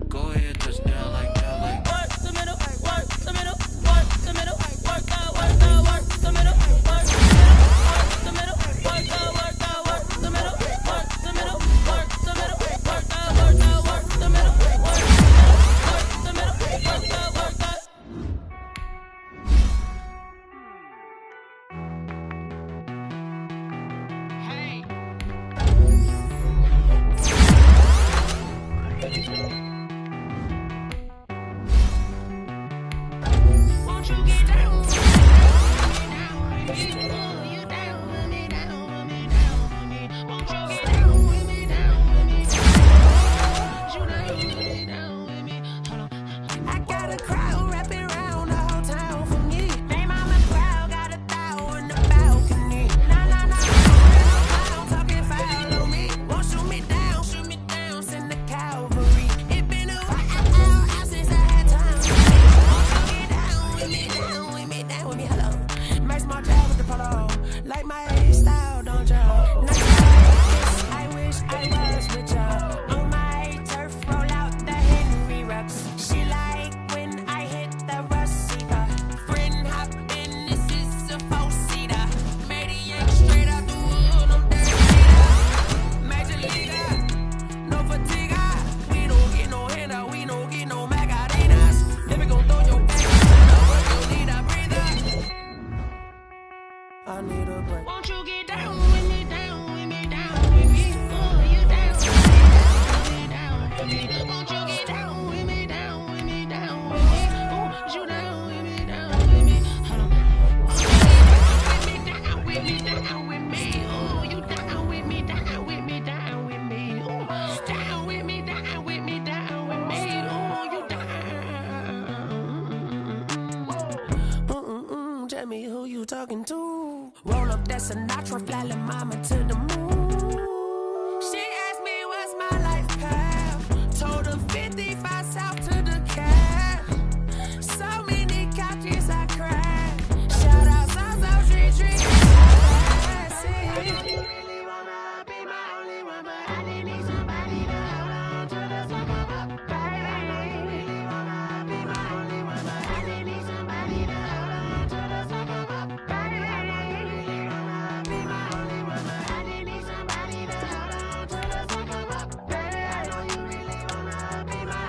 Go ahead, touchdown like that. Like work the middle, work the middle, work the middle, work the middle, work the middle, work the middle, work the middle, work the middle, work the middle, work the middle, work the middle, work the middle, work the Hey. Won't you get down with me, down with me, you down with me, down with me, down with me. Won't you get down with me, down with me, you down with me, down with me. Hold on. I got a crowd wrapping around the whole town for me. They mama crowd got 1,000 in the balcony. Nah, nah, nah, no clown talking foul on me. Won't shoot me down, send the cavalry. It been a while since I had time for me. Won't you get down with me, down with me, down with me, hello. Makes my job with the polo. Like my style, don't you? I wish I was with ya. On my turf, roll out the Henry Rux. She like when I hit the receiver. Friend hop in, this is a 4-seater. Maniac straight out the wood, I'm dirty. Major leaguer, no fatigue. We don't get no handout, we don't get no Macarinas. Never gon' throw your back, work, you need a breather. I need a break. Won't you get down with me, down with me, down with me? Oh, you down with me, down with me, down with me. Won't you get down with me, down with me, down with me? Oh, you down with me, down with me. Hold on. Down with me, down with me. Oh, you down with me, down with me, down with me. Oh, down with me, down with me, down with me. Oh, you down. Tell me who you talking to. Roll up that Sinatra, fly la mama to the moon. She asked me what's my life path. Told her 55 south to the cab. So many couches I cried. Shout out South Street. You really wanna be my only one, but I didn't need somebody to hold on to the summer. Baby, you really wanna be my only one, but I didn't need somebody to hold on to the summer. Baby, you really wanna be my only one, but I didn't need somebody to hold on to the summer. Baby, I know you really wanna be my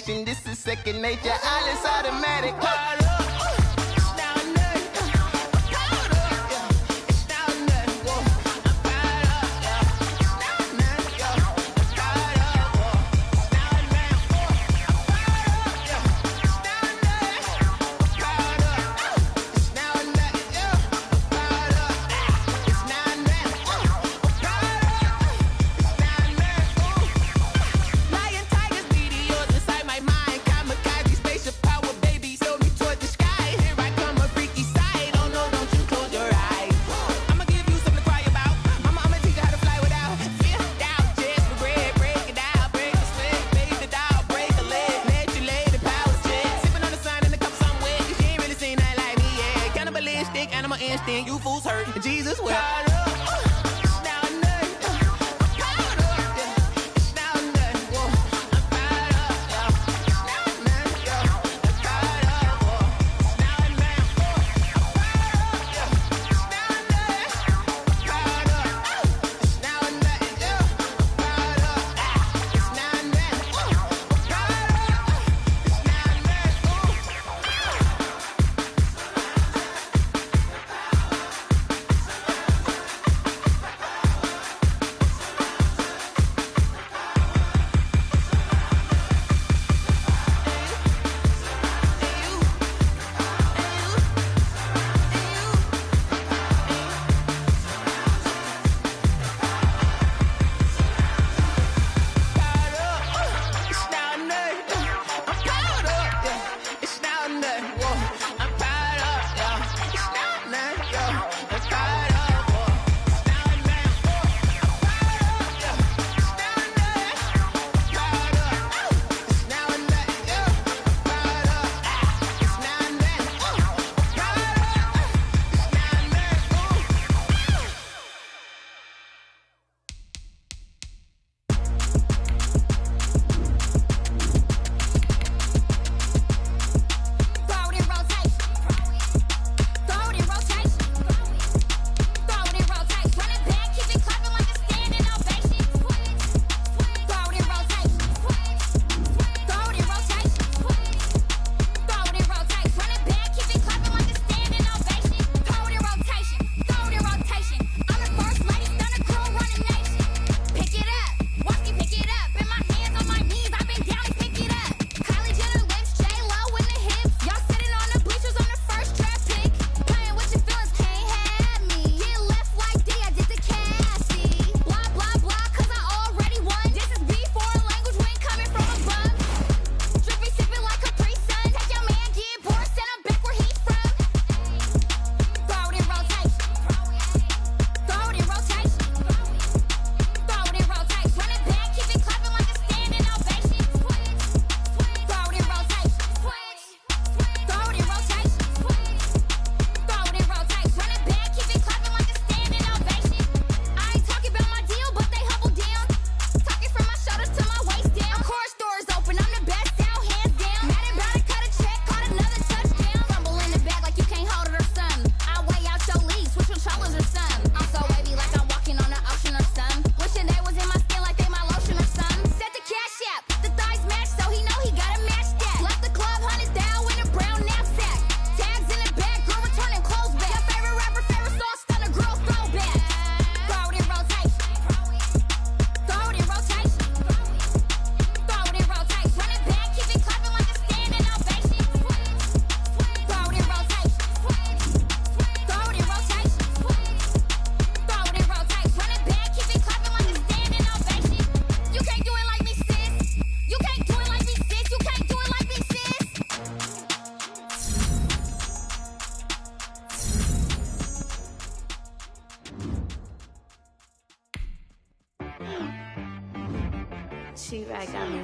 station. This is second nature. All is automatic. Caught up. It's now or nothing. Caught up. Yeah. It's now or nothing. Whoa. I'm caught up. Yeah. It's now or nothing. Yo. I'm caught up. Whoa. It's now or nothing. Whoa. I'm caught up. Yeah. It's now or nothing. Caught up. It's now or nothing. Yo. I'm caught up. It's now or nothing. Whoa. I'm caught up. It's now or nothing. Lion, tigers, meteors inside my mind. Kamikaze, spaceship power, baby, sail me toward the sky. Here I come, a freaky side. Oh no, don't you close your eyes. I'ma give you something to cry about. I'ma teach you how to fly without fear, doubt, just regret. Break it out, break the sweat, baby, the doll, break a leg. Let you lay the power jet. Sipping on the sun in the cup somewhere. Cause you ain't really seen that like me, yeah. Cannibalistic, animal instinct, you fools hurt. Jesus wept. It's now or nothing. I'm caught up, yeah. It's now or nothing. Whoa. I'm caught up, yeah. It's now or nothing, yo. I'm caught up, whoa. It's now or nothing, whoa. I'm caught up, yeah. It's now or nothing. Caught up. It's now or nothing, yo. I'm caught up. It's now or nothing, whoa. I'm caught up. It's now or She-Rag got me.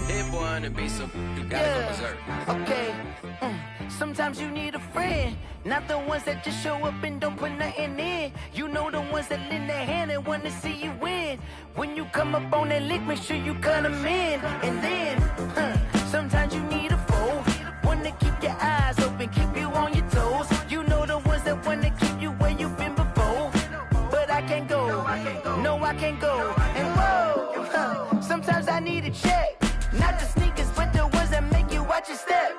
Hit boy on the beat, so you gotta go berserk. Okay. Sometimes you need a friend, not the ones that just show up and don't put nothing in. You know the ones that lend their hand and wanna see you win. When you come up on that lick, make sure you cut them in. And then, sometimes you need a foe, one to keep your eyes open, keep you on your toes. You know the ones that wanna keep you where you've been before. But I can't go, no can't go. And whoa, sometimes I need a check. Not the sneakers, but the ones that make you watch your step.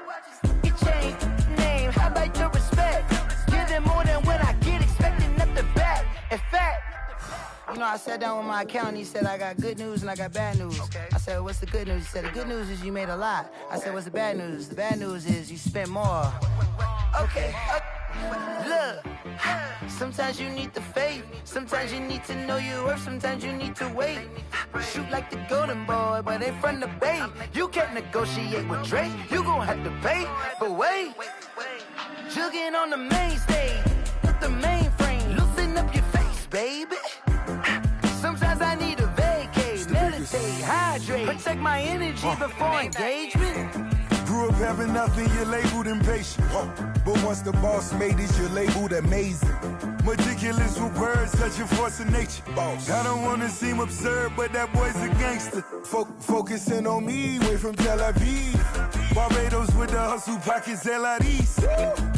Your chain, name, how about your respect? Give them more than what I get, expecting up the back. In fact, you know, I sat down with my accountant. He said, I got good news and I got bad news. Okay. I said, what's the good news? He said, the good news is you made a lot. I said, what's the bad news? The bad news is you spent more. Okay. Look, sometimes you need the faith. Sometimes you need to know your worth. Sometimes you need to wait. Shoot like the golden boy, but ain't from the bay. You can't negotiate with Drake. You gon' have to pay. But wait, jugging on the main stage with the mainframe. Loosen up your face, baby. Sometimes I need a vacate, meditate, hydrate, protect my energy before engagement. Grew up having nothing, you're labeled impatient. But once the boss made it, you're labeled amazing. Meticulous with words, such a force of nature. I don't wanna seem absurd, but that boy's a gangster. Focusing on me, way from Tel Aviv. Barbados with the hustle pockets, LIDs.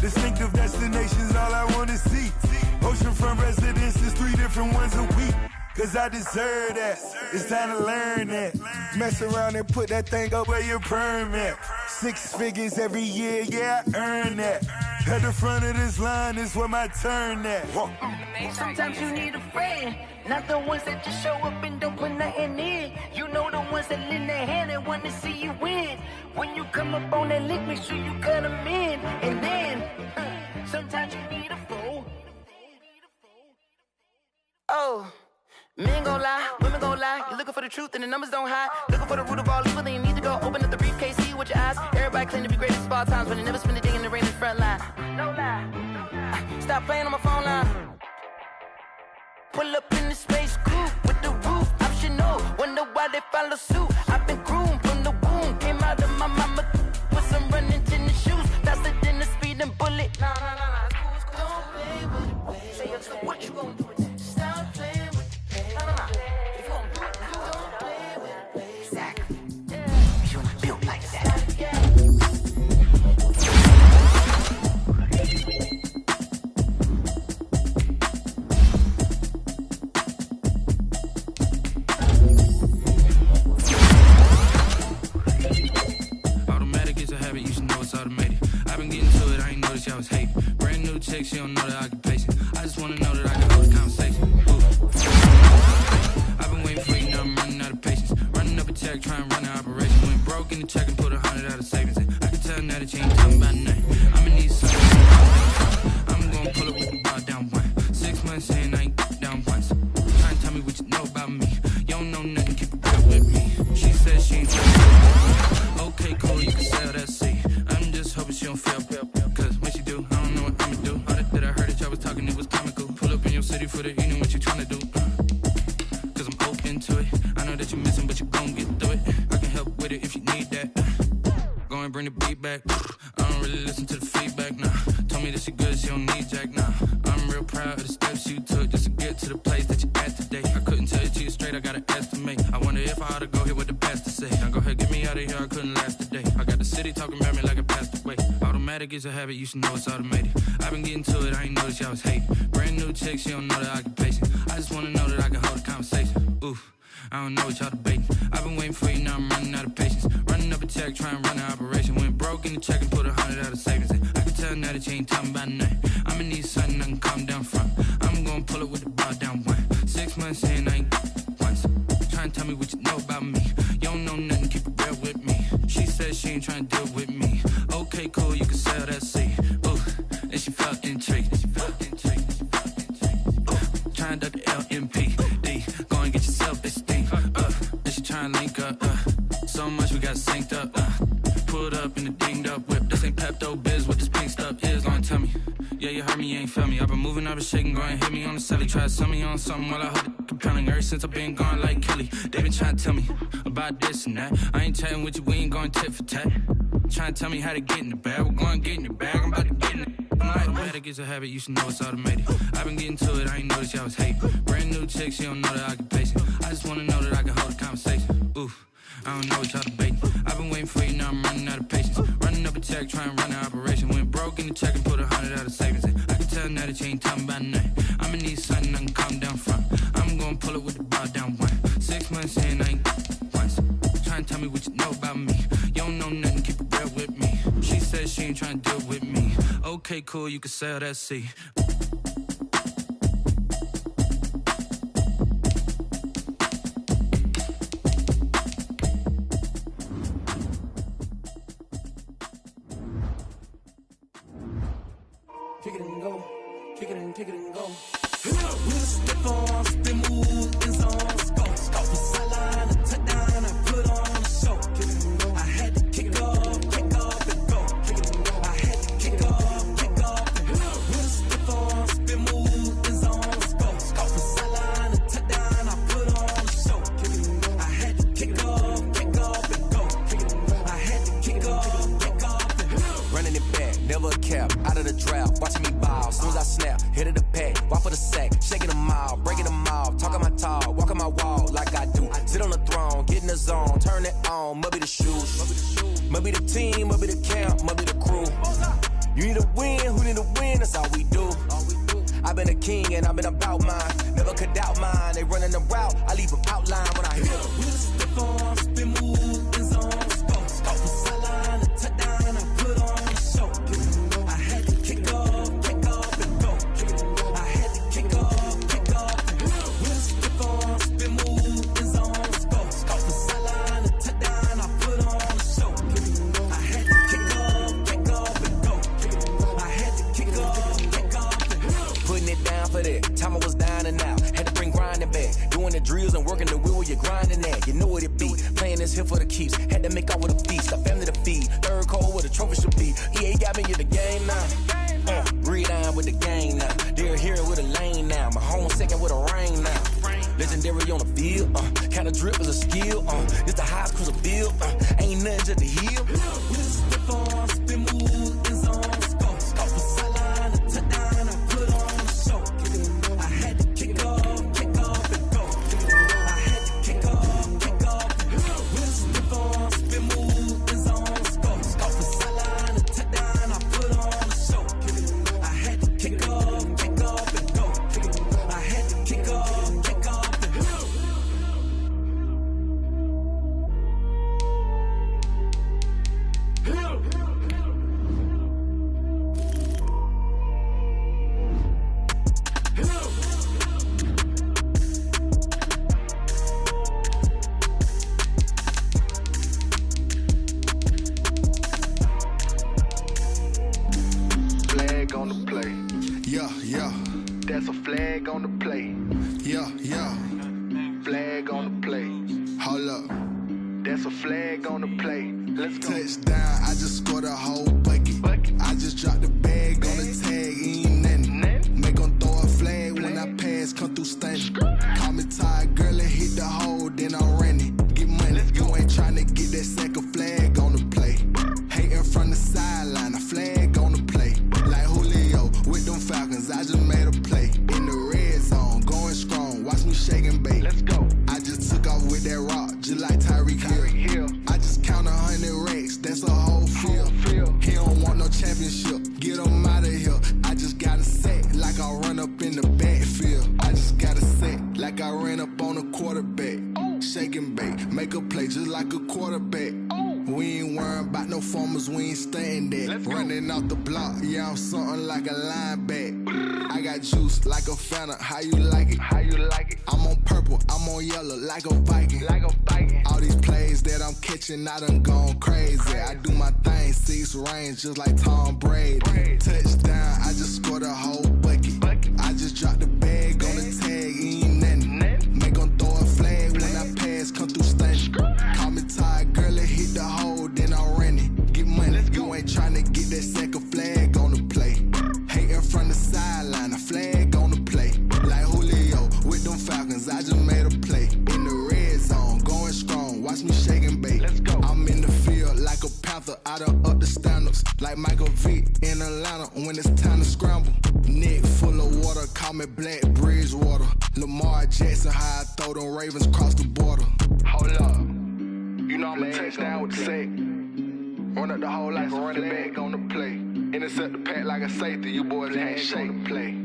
Distinctive destinations, all I wanna see. Oceanfront residences, 3 different ones a week. Cause I deserve that, it's time to learn that. Mess around and put that thing up where your permit. 6 figures every year, yeah, I earn that. At the front of this line is where my turn at. Sometimes you need a friend, not the ones that just show up and don't put nothing in. You know the ones that lend their hand and want to see you win. When you come up on that lick, make sure you cut them in. And then, sometimes you need a fool. Oh. Men gon' lie, women gon' lie. You're looking for the truth and the numbers don't hide. Looking for the root of all evil, then you need to go open up the briefcase, see with your eyes. Everybody claim to be greatest of all times, but they never spend a day in the rain in the front line. No lie. Stop playing on my phone line. Pull up in the space coupe with the roof optional. Wonder why they follow suit. I've been groomed from the womb. Came out of my mama with some running tennis shoes. Faster than the speeding bullet. Nah. It's cool. Don't play with it, baby. Say up, so what you gon' do? Stop playing. I was hating. Brand new chick, she don't know the occupation. I just wanna know that I can hold a conversation. Ooh. I've been waiting for you, now I'm running out of patience. Running up a check, trying to run an operation. Went broke in the check and put 100 out of savings in. I can tell now that you ain't talking about nothing. I'ma need something. I'm gonna pull up with the bar down one. 6 months saying I ain't down once. Trying to tell me what you know about me. You don't know nothing, keep it real with me. She said she ain't trying to. Okay, cool, you can sell that seat. I'm just hoping she don't fail. For the evening, what you tryna do? Cause I'm open to it. I know that you're missing, but you gon' get through it. I can help with it if you need that. Go and bring the beat back. I don't really listen to the feedback, nah. Told me that she good, she don't need jack, nah. I'm real proud of the steps you took just to get to the place that you're at today. I couldn't tell you to you straight, I gotta estimate. I wonder if I ought to go here with the pastor say. Now go ahead, get me out of here, I couldn't last today. I got the city talking about me like I passed away. Automatic is a habit, you should know it's automated. I've been getting to it, I ain't noticed y'all was hating. Brand new chick, she don't know the occupation. I just wanna know that I can hold a conversation. Oof, I don't know what y'all debating. I've been waiting for you, now I'm running out of patience. Running up a check, trying to run an operation. Went broke in the check and put 100 out of savings in. I can tell now that you ain't talking about nothing. I'ma need something I can calm down from. I'm gonna pull it with the bar down one. 6 months saying I ain't once. Trying to tell me what you know about me. You don't know nothing, keep it real with me. She said she ain't trying to deal with me. Okay, cool, you can sell that seat. Ooh, and she felt intrigued. Trying to duck the LMPD. Go and get yourself this thing. And she trying to link up. So much we got synced up. Pulled up in the dinged up whip. This ain't Pepto-Biz, what this pink stuff is. Long tell me. Yeah, you heard me, you ain't felt me. I've been moving, I've been shaking, go and hit me on the celly. Try to sell me on something while I hold it compelling. Ever since I've been gone like Kelly. They been trying to tell me about this and that. I ain't chatting with you, we ain't going tit for tat. Trying to tell me how to get in the bag. We're going to get in the bag, I'm about to get in it. Automatic is a habit, you should know it's automated. I've been getting to it, I ain't noticed y'all was hating. Brand new chick, she don't know the occupation. I just wanna know that I can hold a conversation. Oof, I don't know what y'all debating. I've been waiting for you, now I'm running out of patience. Running up a check, trying to run an operation. Went broke in the check and put 100 out of savings in. I can tell now that you ain't talking about nothing. I'ma need something I can calm down from. I'm gon' pull up with the bar down one. 6 months in, I ain't once. Trying to tell me what you know about me. You don't know nothing, keep it real with me. She said she ain't trying to deal with me. Okay, cool, you can sell that seat. Kick it and go, kick it and go. With a stiff on, spin move, in zone, scope. From sideline to touchdown, I put on a show. I had to kick off and go. I had to kick off and go. With a stiff on, spin move, in zone, scope. From sideline to touchdown, I put on a show. I had to kick off and go. I had to kick off and go. Running it back, never a cap, out of the draft, watching me ball. Soon as I snap, hit of the pack, walk for the sack, shaking them out, breaking them out, talking my talk, walking my wall like I do. Sit on the throne, get in the zone, turn it on, must be the shoes, must be the team, must be the camp, must be the crew. You need a win, who need a win, that's all we do. I've been a king and I've been about mine, never could doubt mine. They running the route, I leave them outline when I hit them. With a stiff on, spin move, in zone, scope. From sideline to touchdown, I put on a show. I had to kick off and go. I had to kick off and go. With a stiff on, spin move, in zone, scope. From sideline to touchdown, I put on a show. I had to kick off and go. I had to kick off and go. Putting it down for that, time I was down and out. Had to bring grinding back, doing the drills and working the wheel where you're grinding at. You know what it be, playing this here for the keeps. Had to make out with a feast, a family to feed. Third cold where the trophy should be. EA got me in the game now. Breathe down with the game now. They're here with a lane now. My home second with a rain now. Legendary on the field, kind of drip is a skill. It's the highest cruiser bill, ain't nothing just the hill. With a stiff on, spin move, in zone, scope. From sideline to touchdown, I put on a show. I had to kick off and go. I had to kick off and go. With a stiff on, spin move, in zone, scope. From sideline to touchdown, I put on a show. I had to kick off and go. I had to kick off and go. Flag on the play. Yeah, yeah, That's a flag on the play. yeah, yeah. Flag on the play. Hold up. That's a flag on the play. Let's go. Touchdown, I just scored a whole bucket. I just dropped the bag on the tag, ain't nothing. Make 'em throw a flag when I pass, come through stunning. Call me tired, girl, and hit the hole, then I'm running. Get money, you ain't tryna get that second flag on the play. Hating from the sideline, a flag on the play. Like Julio with them Falcons, I just made a play. In the red zone, going strong, watch me shake and bake. Let's go. I just took off with that rock, just like Tyreek Hill. I just count 100 racks, that's a whole field. He don't want no championship, get him out of here. I just got a set, like I run up in the backfield. I just got a set, like I ran up on a quarterback. Shake and bake, make a play just like a quarterback. We ain't worrying about no formers, we ain't staying there. Running off the block, yeah, I'm something like a linebacker. I got juice like a Fanta, how you like it? How you like it? I'm on purple, I'm on yellow, like a Viking. All these plays that I'm catching, I done gone crazy. I do my thing, 6 range, just like Tom Brady. Touchdown, I just scored a whole bucket. I just dropped the bag on the tag, ain't nothing. Make 'em throw a flag when I pass, come through stunning. Call me tired, girl, and hit the hole, then I'm running. Get money, you ain't tryna get that second flag on the play. Hating from the sideline, a flag on the play. Like Julio with them Falcons, I just made a play. In the red zone, going strong, watch me shake and bake. I'm in the field like a panther, I done up the standards. Like Michael Vick in Atlanta when it's time to scramble. Neck full of water, call me Black Bridgewater. Lamar Jackson, how I throw them Ravens cross the border. Hold up. You know I'm a touchdown with the sack. Run up the hole like a running back on the play. Intercept the pack like a safety. You boys ain't shake. Play.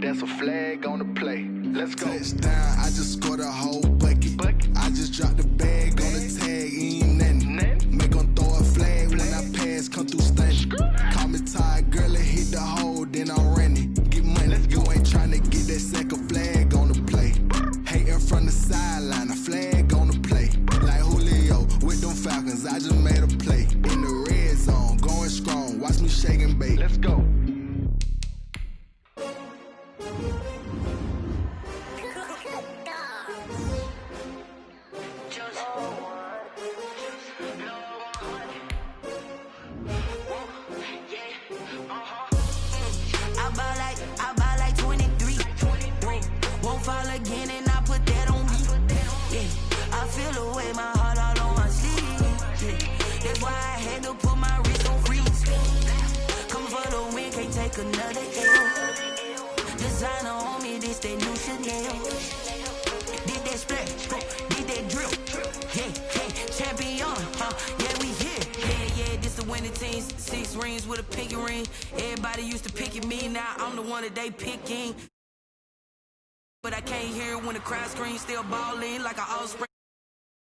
That's a flag on the play. Let's go. Touchdown, I just scored a whole bucket. I just dropped the bag on the tag, ain't nothing. Make 'em throw a flag when I pass, come through stunning. Call me tired, girl, and hit the hole, then I'm running. Get money, you ain't tryna get that second flag on the play. Hating from the sideline, a flag on the play. Like Julio with them Falcons, I just made a play. In the red zone, going strong, watch me shake and bake. Let's go. I buy like 23. Won't fall again and I put that on me. Yeah, I feel the way, my heart all on my sleeve. Yeah, that's why I had to put my wrist on freeze. Come for the win, can't take another L. Designer on me, this that new Chanel. Did that splash, did that drill. Yeah, champion, yeah, we here. Yeah, this the winning team. 6 rings with a pinky ring. Everybody used to pick at me, now I'm the one that they picking. But I can't hear it when the crowd screams, still balling like an offspring.